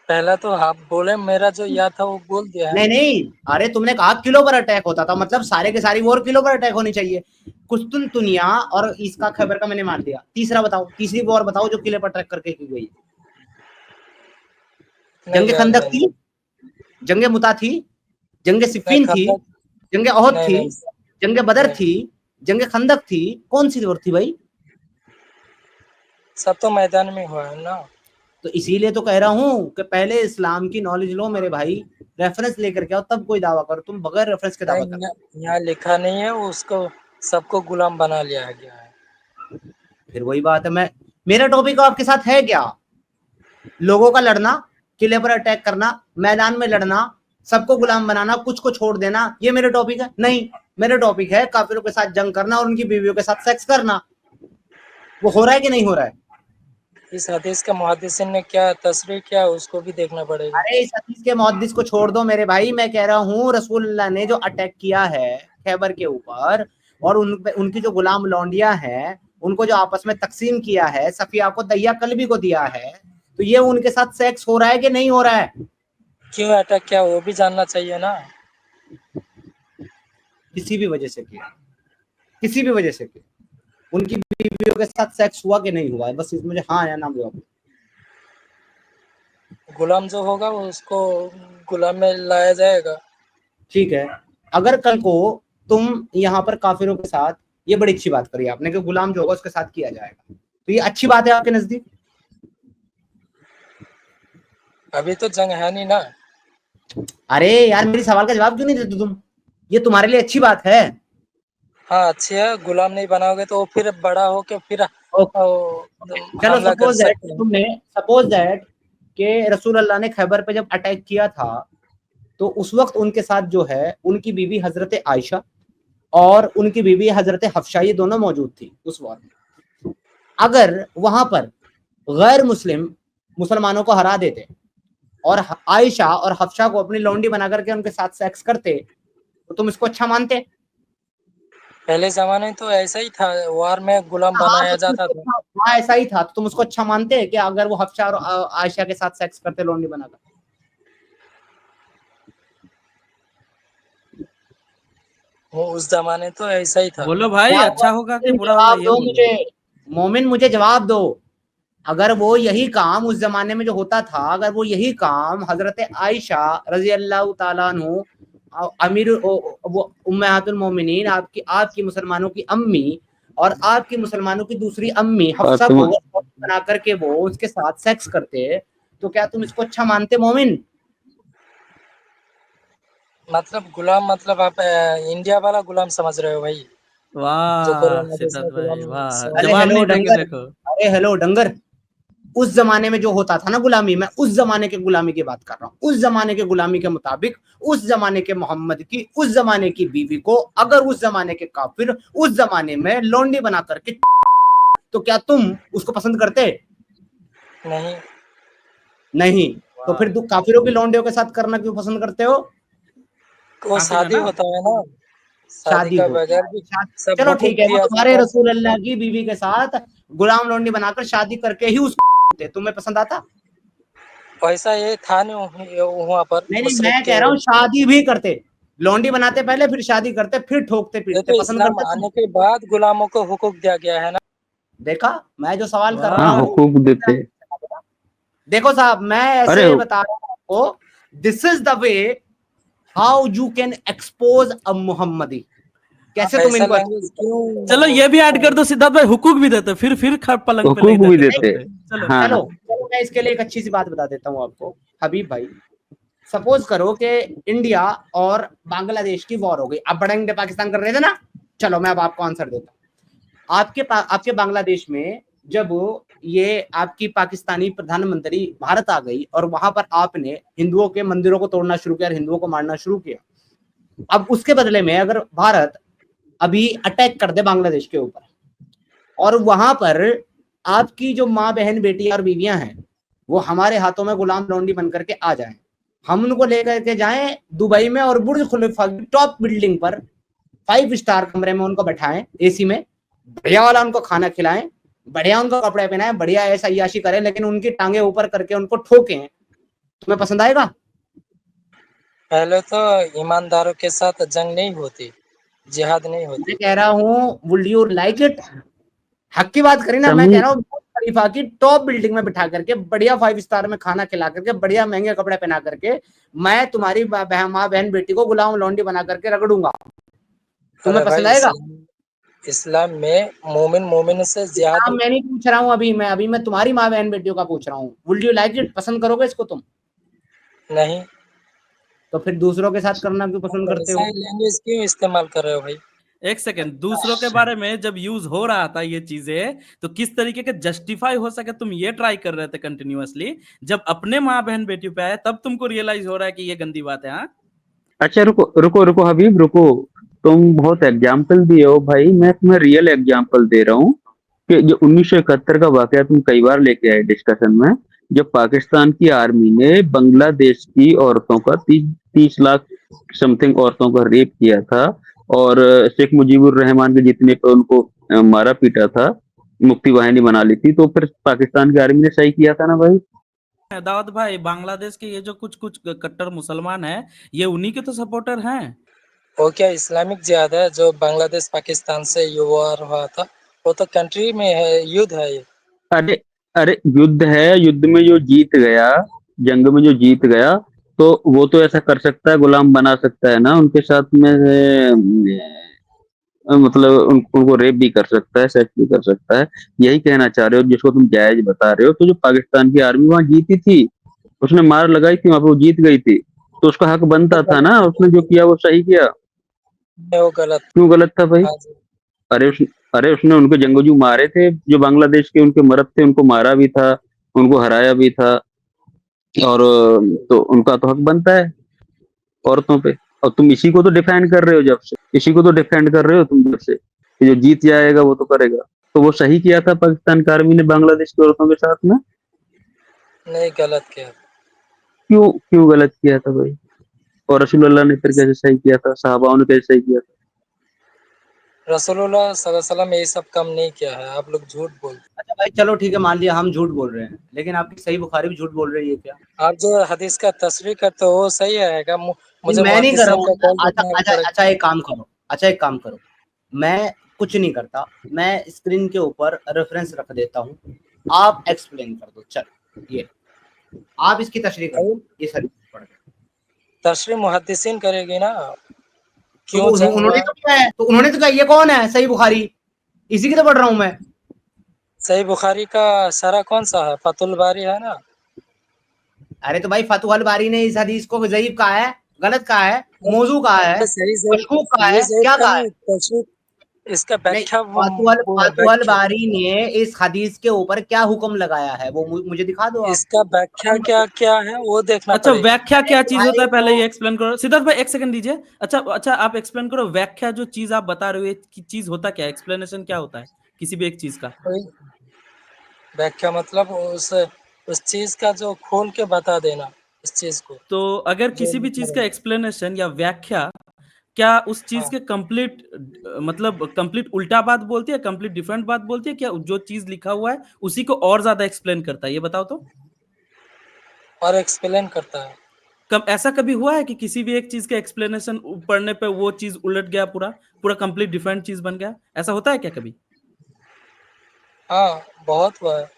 पहला तो आप बोले, मेरा जो याद था वो बोल दिया है। नहीं नहीं, अरे तुमने कहा किलो पर अटैक होता था, मतलब सारे के सारी वॉर किलो पर अटैक होनी चाहिए। कुस्तुनतुनिया और इसका खैबर का मैंने मार दिया। तीसरा बताओ, तीसरी वॉर बताओ जो किले पर अटैक करके की गई। नहीं जंग याद खंदक नहीं। थी, जंग मुता थी, जंग नहीं सिफ्फीन थी, खंदक। जंग ओहद नहीं थी, नहीं जंग बदर नहीं, थी, जंग खंदक थी, कौन सी वॉर थी भाई? सब तो मैदान में हुआ है ना। तो इसीलिए तो कह रहा हूँ कि पहले इस्लाम की नॉलेज लो मेरे भाई, रेफरेंस लेकर के आओ तब कोई दावा करो, तुम बगैर रेफरेंस के दावा नहीं, कर। यहाँ लिखा नहीं है, उसको सबको गुलाम बना लिया गया है। फिर वही बात है, मैं मेरा टॉपिक आपके साथ है क्या? लोगों का लड़ना, किले पर अटैक करना, मैदान में लड़ना, सबको गुलाम बनाना, कुछ को छोड़ देना, ये मेरे टॉपिक है? नहीं, मेरे टॉपिक है काफिरों के साथ जंग करना और उनकी बीवियों के साथ सेक्स करना। वो हो रहा है कि नहीं हो रहा है? इस हदीस का मुहद्दिसिन ने क्या तस्रीह किया उसको भी देखना पड़ेगा। अरे इस हदीस के मुहद्दिस को छोड़ दो मेरे भाई, मैं कह रहा हूँ रसूलुल्लाह ने जो अटैक किया है खैबर के ऊपर और उनकी जो गुलाम लौंडियां हैं उनको जो आपस में तकसीम किया है, सफिया को दैया कल्बी को दिया है, तो ये उनके साथ सेक्स हो रहा है कि नहीं हो रहा है? क्यों अटैक किया वो भी जानना चाहिए ना। किसी भी वजह से किया, किसी भी वजह से किया, उनकी बीवियों के साथ सेक्स हुआ कि नहीं हुआ है, बस मुझे हाँ या ना जवाब। गुलाम जो होगा वो उसको गुलाम में लाया जाएगा। ठीक है, अगर कल को तुम यहाँ पर काफिरों के साथ, ये बड़ी अच्छी बात करी आपने कि गुलाम जो होगा उसके साथ किया जाएगा, तो ये अच्छी बात है आपके नजदीक? अभी तो जंग है नहीं ना। अरे यार मेरी सवाल का जवाब क्यों नहीं देते तुम? ये तुम्हारे लिए अच्छी बात है? हाँ अच्छी है, गुलाम नहीं बनाओगे तो वो फिर बड़ा हो के फिर चलो हमला कर सकते हैं। सपोज दैट कि रसूल अल्लाह ने खैबर पे जब अटैक किया था तो उस वक्त उनके साथ जो है उनकी बीवी हजरत आयशा और उनकी बीवी हजरत हफ्शा, ये दोनों मौजूद थी उस वॉर में। अगर वहां पर गैर मुस्लिम मुसलमानों को हरा देते और आयशा और हफ्शा को अपनी लौंडी बना करके उनके साथ सेक्स करते तो तुम इसको अच्छा मानते? पहले जमाने में तो ऐसा ही था, वार में गुलाम हाँ बनाया तो तुम जाता उसको था। हाँ ऐसा ही था, तो तुम उसको अच्छा मानते कि अगर वो हफ्शा और आयशा के साथ सेक्स करते लौंडी बनाकर? वो उस जमाने तो ऐसा ही था। बोलो भाई, अच्छा होगा कि बुरा होगा जवाब ये दो बोलो। मुझे, मोमिन मुझे जवाब दो। अगर वो यही काम उस जमाने में जो होता था, अगर वो यही काम हजरत आयशा रजी अल्लाह ताला अन्हु अमीर वो उम्महातुल मोमिनीन आपकी आपकी मुसलमानों की अम्मी और आपकी मुसलमानों की दूसरी अम्मी हफ्सा को बना करके वो उसके साथ सेक्स करते, तो क्या तुम इसको अच्छा मानते मोमिन? मतलब गुलाम मतलब आप इंडिया वाला गुलाम समझ रहे हो भाई, जो वाह कोरोना देश सिद्धार्थ में भाई, गुलाम वाह समझ अरे रहे जवाब हो। हेलो नहीं देंगे डंगर, देखो। अरे हेलो डंगर, उस जमाने में जो होता था ना गुलामी, मैं उस जमाने के गुलामी की बात कर रहा हूँ। उस जमाने के गुलामी के मुताबिक उस जमाने के मोहम्मद की उस जमाने की बीवी को अगर उस जमाने के काफिर उस जमाने में लौंडी बना करके, तो क्या तुम उसको पसंद करते? नहीं, नहीं। तो वाह फिर तुम काफिरों की लौंडियों के साथ करना क्यों पसंद करते हो? वो काफिर है शादी ना। होता है ना, शादी शादी का होती बगैर है, भी सब चलो हुकूक ठीक है, वो दिया तुम्हारे जाता है। रसूल अल्लाह की बीवी के साथ गुलाम लौंडी बनाकर शादी करके ही उसको तुम्हें पसंद आता? वैसा ये था नहीं वहाँ पर नहीं नहीं, मुशरिक मैं के। कह रहा हूँ शादी भी करते, लौंडी बनाते पहले, फिर शादी करते, फिर ठोकते ये पीटते, तो पसंद इस्लाम करते तुम? आने के बाद गुलामों को हुकूक दिया गया है ना। देखा, मैं जो सवाल कर रहा हाँ, हूँ, वाह हुकूक देते। देखो साहब, मैं अरे ऐसे बता रहा हूँ आपको, this is the way how you can expose a Mohammadi. आप कैसे तुम ऐसा इनको लैंग्वेज चलो क्यों? ये भी ऐड कर दो, सिद्धार्थ भाई हुकूक भी देते, फिर पलंग पे नहीं हुकूक भी रहते देते। सोते। चलो हाँ, चलो चलो, मैं इसके लिए एक अच्छी सी बात बता देता हूँ आपको हबीब भाई। सपोज करो कि इंडिया और बांग्लादेश की वॉर हो गई, अब बड़ा इंडिया पाकिस्तान कर रहे थे ना, चलो मैं अब आपको आंसर देता हूँ। आपके बांग्लादेश में जब ये आपकी पाकिस्तानी प्रधानमंत्री भारत आ गई और वहां पर आपने हिंदुओं के मंदिरों को तोड़ना शुरू किया और हिंदुओं को मारना शुरू किया, अब उसके बदले में अगर भारत अभी अटैक कर दे बांग्लादेश के ऊपर और वहां पर आपकी जो माँ बहन बेटियां और बीवियां हैं वो हमारे हाथों में गुलाम लौंडी बन करके आ जाएं, हम उनको लेकर के जाएं दुबई में और बुर्ज खलीफा की टॉप बिल्डिंग पर 5 स्टार कमरे में उनको बैठाएं एसी में, बढ़िया वाला उनको खाना खिलाएं, बढ़िया उनको कपड़े पहनाएं, बढ़िया ऐसा अय्याशी करें, लेकिन उनकी टांगे ऊपर करके उनको ठोकें, तुम्हें पसंद आएगा? पहले तो ईमानदारों के साथ जंग नहीं होती, जिहाद नहीं मैं होती। कह रहा हूँ वुड यू लाइक इट? हक की बात करी ना, मैं कह समी रहा हूँ बुर्ज खलीफा की टॉप बिल्डिंग में बिठा करके बढ़िया 5 स्टार में खाना खिला करके बढ़िया महंगे कपड़े पहना करके मैं तुम्हारी माँ बहन बेटी को गुलाम लौंडी बना करके रगड़ूंगा, अरे तुम्हें पसंद भाई, आएगा? इस्लाम में मोमिन मोमिन से जिहाद। इस्लाम मैं नहीं पूछ रहा हूँ, अभी मैं तुम्हारी माँ बहन बेटियों का पूछ रहा हूँ, वुड यू लाइक इट? पसंद करोगे इसको तुम? नहीं, तो फिर दूसरों के साथ करना क्यों पसंद आप करते ऐसा हो? लैंग्वेज क्यों इस्तेमाल कर रहे हो भाई? एक सेकंड, दूसरों के बारे में जब यूज हो रहा था ये चीजें, तो किस तरीके के जस्टिफाई हो सके तुम ये ट्राई कर रहे थे कंटिन्यूअसली, जब अपने माँ बहन बेटियों पे आए तब तुमको रियलाइज हो रहा है कि ये गंदी बात है। हाँ अच्छा, रुको रुको रुको हबीब, रुको। तुम बहुत एग्जाम्पल दिए हो भाई, मैं तुम्हें रियल एग्जाम्पल दे रहा हूँ कि जो 1971 का वाकया तुम कई बार लेके आए डिस्कशन में, जब पाकिस्तान की आर्मी ने बांग्लादेश की औरतों का 30 लाख समथिंग औरतों का रेप किया था, और शेख मुजीबुर रहमान के जितने पे उनको मारा पीटा था, मुक्ति वाहिनी बना ली थी, तो फिर पाकिस्तान की आर्मी ने सही किया था ना भाई। दाऊद भाई, बांग्लादेश के ये जो कुछ कुछ कट्टर मुसलमान हैं, ये उन्हीं के तो सपोर्टर हैं। वो क्या इस्लामिक जिहाद है जो बांग्लादेश पाकिस्तान से युद्ध हुआ था? वो तो कंट्री में है, युद्ध है ये। अरे अरे, युद्ध है, युद्ध में जो जीत गया, जंग में जो जीत गया, तो वो तो ऐसा कर सकता है, गुलाम बना सकता है ना उनके साथ में मतलब उनको रेप भी कर सकता है, सेक्स भी कर सकता है। यही कहना चाह रहे हो जिसको तुम जायज बता रहे हो? तो जो पाकिस्तान की आर्मी वहां जीती थी, उसने मार लगाई थी, वहां पे वो जीत गई थी, तो उसका हक वो बनता था गलत ना, उसने जो किया वो सही किया। है, वो गलत। क्यों गलत था भाई? हाँ जी। अरे उस अरे उसने उनके जंगजू मारे थे, जो बांग्लादेश के उनके मर्द थे, उनको मारा भी था, उनको हराया भी था, और तो उनका तो हक बनता है औरतों पे। और तुम इसी को तो डिफेंड कर रहे हो, जब से इसी को तो डिफेंड कर रहे हो तुम, जब से कि जो जीत जाएगा वो तो करेगा। तो वो सही किया था पाकिस्तान की आर्मी ने बांग्लादेश की औरतों के साथ में। नहीं, गलत किया। क्यों क्यों गलत किया था भाई? और रसूलुल्लाह ने फिर कैसे सही किया था, सहाबाओं ने कैसे सही किया था? रसूलुल्लाह सल्लल्लाहु अलैहि वसल्लम ये सब काम नहीं किया है, आप लोग झूठ बोलते अच्छा भाई चलो ठीक है, मान लिया हम झूठ बोल रहे हैं, लेकिन आपकी सही बुखारी भी झूठ बोल रही है क्या? हैं। आप जो हदीस का तस्रीह करते हो वो सही रहेगा, नहीं, मुझे मैं नहीं कर रहा मुहद्दिसीन हूँ। का कॉल अच्छा देखना अच्छा पड़ेगा। अच्छा, एक काम करो, मैं कुछ नहीं करता, मैं स्क्रीन के ऊपर रेफरेंस रख देता हूँ, आप एक्सप्लेन कर दो, चल ये आप इसकी तशरीह कर दो, ये सर पढ़ के। तशरीह मुहद्दिसीन करेगी ना, तो क्यों जंग उन्होंने हुआ। तो किया है, तो उन्होंने तो कहा ये कौन है सही बुखारी, इसी की तो पढ़ रहा हूँ मैं। सही बुखारी का शरह कौन सा है? फतुल बारी है ना। अरे तो भाई फतहुल बारी ने इस हदीस को ज़ईफ कहा है, गलत कहा है, मौजू कहा है, सही सही मशकूक कहा ये है, सही क्या का कहा है? नहीं तशरीह, इसका नहीं, व्याख्या फातुहल बारी ने इस हदीस के ऊपर क्या हुक्म लगाया है वो मुझे दिखा दो आप। इसका व्याख्या क्या क्या है वो देखना अच्छा, पड़ेगा। व्याख्या क्या चीज होता है भाई पहले वो ये एक्सप्लेन करो। सिद्धार्थ भाई एक सेकंड दीजिए। अच्छा अच्छा, आप एक्सप्लेन करो व्याख्या, जो चीज आप बता रहे हो ये चीज होता क्या है, एक्सप्लेनेशन क्या होता है किसी भी एक चीज का। कोई व्याख्या मतलब उस चीज का जो खोल के बता देना, इस चीज को तो अगर जो किसी भी लिखा चीज का रहेगा। एक्सप्लेनेशन या व्याख्या, क्या उस चीज हाँ, के कंप्लीट मतलब कंप्लीट उल्टा बात बोलती है, कंप्लीट डिफरेंट बात बोलती है, क्या जो चीज लिखा हुआ है उसी को और ज्यादा एक्सप्लेन करता है, ये बताओ तो। और एक्सप्लेन करता है। कब ऐसा कभी हुआ है कि किसी भी एक चीज का एक्सप्लेनेशन पढ़ने पे वो चीज उलट गया, पूरा पूरा कंप्लीट डिफरेंट चीज बन गया, ऐसा होता है क्या कभी? हाँ, बहुत हुआ है।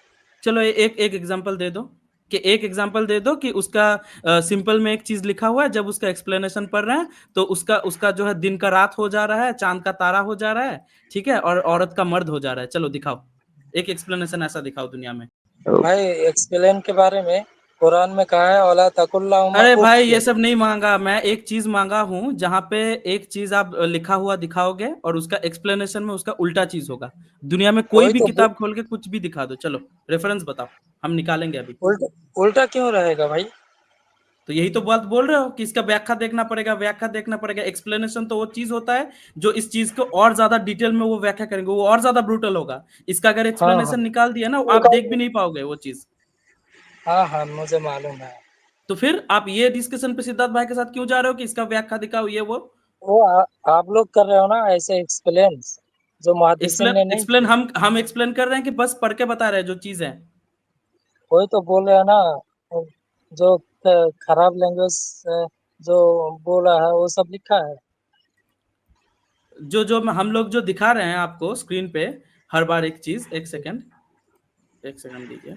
चलो एक एक एग्जांपल दे दो, कि एक एग्जांपल दे दो कि उसका सिंपल में एक चीज लिखा हुआ है, जब उसका एक्सप्लेनेशन पढ़ रहे हैं तो उसका उसका जो है दिन का रात हो जा रहा है, चांद का तारा हो जा रहा है, ठीक है, और औरत का मर्द हो जा रहा है। चलो दिखाओ, एक एक्सप्लेनेशन ऐसा दिखाओ दुनिया में। भाई एक्सप्लेन के बारे में कुरान में कहा है औला तकुल्लाहुमा अरे भाई ये उफ्फिन। सब नहीं मांगा, मैं एक चीज मांगा हूं जहां पे एक चीज आप लिखा हुआ दिखाओगे और उसका एक्सप्लेनेशन में उसका उल्टा चीज होगा। दुनिया में कोई वही भी तो किताब खोल के कुछ भी दिखा दो, चलो रेफरेंस बताओ, हम निकालेंगे अभी। उल्टा उल्टा क्यों रहेगा भाई? तो यही तो बात बोल रहे हो कि इसका व्याख्या देखना पड़ेगा, व्याख्या देखना पड़ेगा। एक्सप्लेनेशन तो वो चीज होता है जो इस चीज को और ज्यादा डिटेल में वो व्याख्या करेंगे, वो और ज्यादा ब्रूटल होगा। इसका अगर हाँ हाँ एक्सप्लेनेशन निकाल दिया ना, आप देख भी नहीं पाओगे वो चीज। हाँ हाँ, मुझे मालूम है। तो फिर आप ये डिस्कशन पे सिद्धार्थ भाई के साथ क्यों जा रहे हो कि इसका व्याख्या दिखाओ ये वो। वो आप लोग कर रहे हो ना ऐसे एक्सप्लेन, जो मुहद्दिसीन एक्सप्लेन ने नहीं एक्सप्लेन किया। हम एक्सप्लेन कर रहे हैं कि बस पढ़ के बता रहे हैं जो चीज है। वही तो बोल रहे हैं ना, जो खराब लैंग्वेज जो बोला है वो सब लिखा है। जो जो हम लोग जो दिखा रहे हैं आपको स्क्रीन पे हर बार एक चीज, एक सेकंड दीजिए।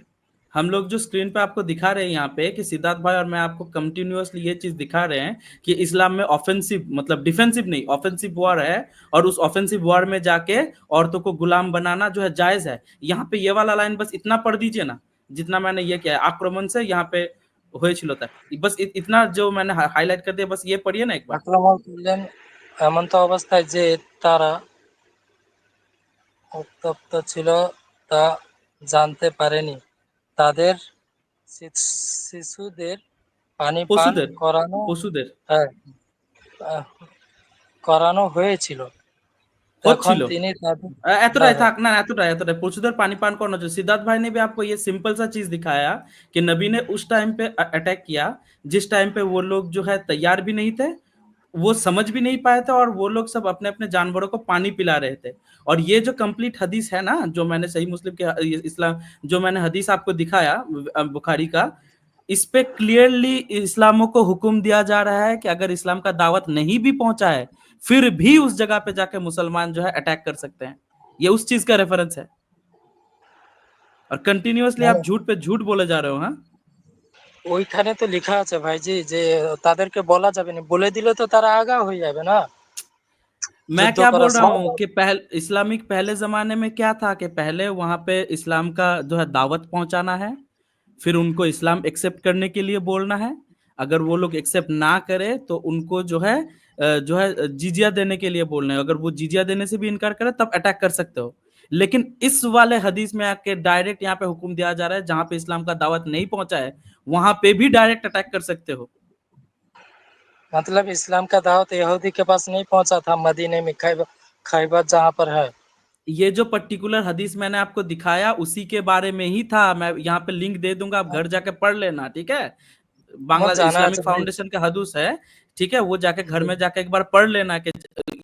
हम लोग जो स्क्रीन पे आपको दिखा रहे हैं यहाँ पे कि सिद्धार्थ भाई और मैं आपको कंटिन्यूअसली ये चीज दिखा रहे हैं कि इस्लाम में ऑफेंसिव मतलब डिफेंसिव नहीं, ऑफेंसिव वॉर है, और उस ऑफेंसिव वॉर में जाके औरतों को गुलाम बनाना जो है जायज है। यहाँ पे ये वाला लाइन बस इतना पढ़ दीजिए ना, जितना मैंने ये किया है आक्रमण से यहाँ पे হয়েছিল তা बस इतना जो मैंने हाईलाइट कर दिया, बस ये पढ़िए ना एक बार। আক্রমণ করলেন এমন্ত অবস্থায় যে তারা উত্তপ্ত ছিল তা জানতে পারেনি। তাদের শিশুদের পানি পান পশুদের করানো পশুদের হ্যাঁ, আহ, করানো হয়েছিল। তখন হচ্ছিল। তিনি তাদের এতটাই হ্যাঁ হ্যাঁ থাক না, এতটাই পশুদের पानी पान करना चाहिए। सिद्धार्थ भाई ने भी आपको ये सिंपल सा चीज दिखाया कि नबी ने उस टाइम पे अटैक किया जिस टाइम पे वो लोग जो है तैयार भी नहीं थे, वो समझ भी नहीं पाए थे, और वो लोग सब अपने अपने जानवरों को पानी पिला रहे थे। और ये जो कंप्लीट हदीस है ना, जो मैंने सही मुस्लिम के इस्लाम जो मैंने हदीस आपको दिखाया बुखारी का, इस पे क्लियरली इस्लामों को हुक्म दिया जा रहा है कि अगर इस्लाम का दावत नहीं भी पहुंचा है फिर भी उस जगह पे जाके मुसलमान जो है अटैक कर सकते हैं। ये उस चीज का रेफरेंस है, और कंटिन्यूअसली आप মানে झूठ पे झूठ बोले जा रहे हो। हाँ, ওইখানে তো লেখা আছে ভাইজি যে তাদেরকে বলা যাবে না, বলে দিলে তো তারা আগা হয়ে যাবে না मैं যুদ্ধ क्या করার बोल रहा সময়। हूँ कि इस्लामिक पहले जमाने में क्या था कि पहले वहां पे इस्लाम का जो है दावत पहुंचाना है, फिर उनको इस्लाम एक्सेप्ट करने के लिए बोलना है। अगर वो लोग एक्सेप्ट ना करे तो उनको जो है जिजिया देने के लिए बोलना है। अगर वो जिजिया देने से भी इनकार करे तब अटैक कर सकते हो। लेकिन इस वाले हदीस में आके डायरेक्ट यहाँ पे हुक्म दिया जा रहा है जहां पे इस्लाम का दावत नहीं पहुंचा है वहां पे भी डायरेक्ट अटैक कर सकते हो। मतलब इस्लाम का दावत यहूदी के पास नहीं पहुंचा था मदीने में, खैबर जहाँ पर है। ये जो पर्टिकुलर हदीस मैंने आपको दिखाया उसी के बारे में ही था। मैं यहाँ पे लिंक दे दूंगा, आप घर जाके पढ़ लेना, ठीक है। मत बांग्लादेश जाना इस्लामिक अच्छा भाई। फाउंडेशन का हदूस है, ठीक है, वो जाके घर में जाके एक बार पढ़ लेना कि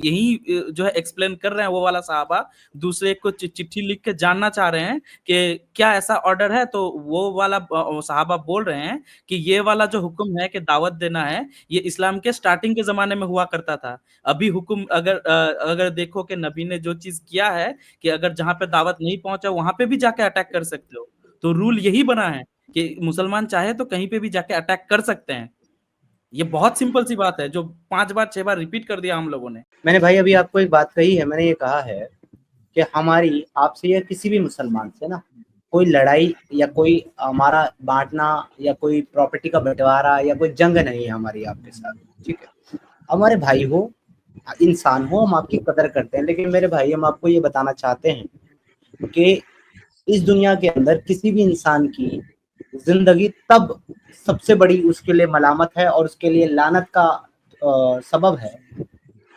यही जो है एक्सप्लेन कर रहे हैं वो वाला साहबा दूसरे को चिट्ठी लिख के जानना चाह रहे हैं कि क्या ऐसा ऑर्डर है, तो वो वाला साहबा बोल रहे हैं कि ये वाला जो हुक्म है कि दावत देना है, ये इस्लाम के स्टार्टिंग के जमाने में हुआ करता था। अभी हुक्म अगर देखो कि नबी ने जो चीज किया है कि अगर जहां पे दावत नहीं पहुंचा वहां पे भी जाके अटैक कर सकते हो। तो रूल यही बना है कि मुसलमान चाहे तो कहीं पे भी जाके अटैक कर सकते हैं। ये बहुत सिंपल सी बात है जो 5 बार 6 बार रिपीट कर दिया हम लोगों ने। मैंने भाई अभी आपको एक बात कही है, मैंने ये कहा है कि हमारी आपसे या किसी भी मुसलमान से ना कोई लड़ाई या कोई हमारा बांटना या कोई प्रॉपर्टी का बंटवारा या कोई जंग नहीं है हमारी आपके साथ, ठीक है। हमारे भाई हो, इंसान हो, हम आपकी कदर करते हैं, लेकिन मेरे भाई हम आपको ये बताना चाहते हैं कि इस दुनिया के अंदर किसी भी इंसान की जिंदगी तब सबसे बड़ी उसके लिए मलामत है और उसके लिए लानत का सबब है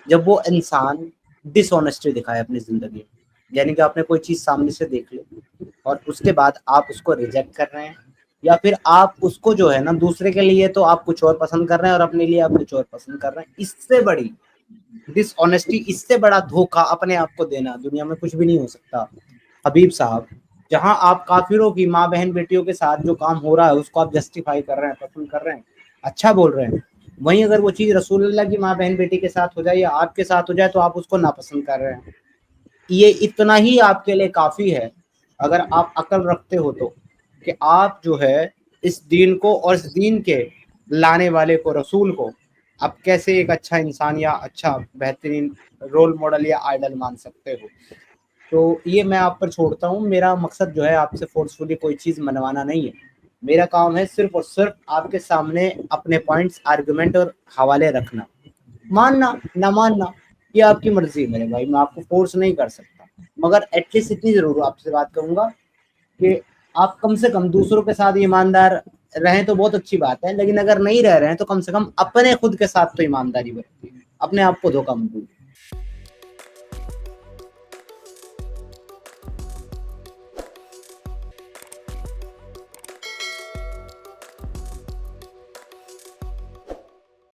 जब वो इंसान डिसऑनेस्टी दिखाए अपनी जिंदगी में। यानी कि आपने कोई चीज सामने से देख ली और उसके बाद आप उसको रिजेक्ट कर रहे हैं, या फिर आप उसको जो है ना दूसरे के लिए तो आप कुछ और पसंद कर रहे हैं और अपने लिए आप कुछ और पसंद कर रहे हैं। इससे बड़ी डिसऑनेस्टी, इससे बड़ा धोखा अपने आप को देना दुनिया में कुछ भी नहीं हो सकता। हबीब साहब, जहां आप काफिरों की माँ बहन बेटियों के साथ जो काम हो रहा है उसको आप जस्टिफाई कर रहे हैं, पसंद कर रहे हैं, अच्छा बोल रहे हैं, वहीं अगर वो चीज रसूलुल्लाह की माँ बहन बेटी के साथ हो जाए या आपके साथ हो जाए तो आप उसको नापसंद कर रहे हैं। ये इतना ही आपके लिए काफी है अगर आप अकल रखते हो तो, कि आप जो है इस दीन को और इस दीन के लाने वाले को, रसूल को, आप कैसे एक अच्छा इंसान या अच्छा बेहतरीन रोल मॉडल या आइडल मान सकते हो। तो ये मैं आप पर छोड़ता हूँ। मेरा मकसद जो है आपसे फोर्सफुली कोई चीज़ मनवाना नहीं है। मेरा काम है सिर्फ और सिर्फ आपके सामने अपने पॉइंट्स, आर्गुमेंट और हवाले रखना। मानना ना मानना ये आपकी मर्जी है मेरे भाई, मैं आपको फोर्स नहीं कर सकता, मगर एटलीस्ट इतनी जरूर आपसे बात करूंगा कि आप कम से कम दूसरों के साथ ईमानदार रहें तो बहुत अच्छी बात है, लेकिन अगर नहीं रह रहे हैं तो कम से कम अपने खुद के साथ तो ईमानदारी बरतिए, अपने आप को धोखा मत दीजिए।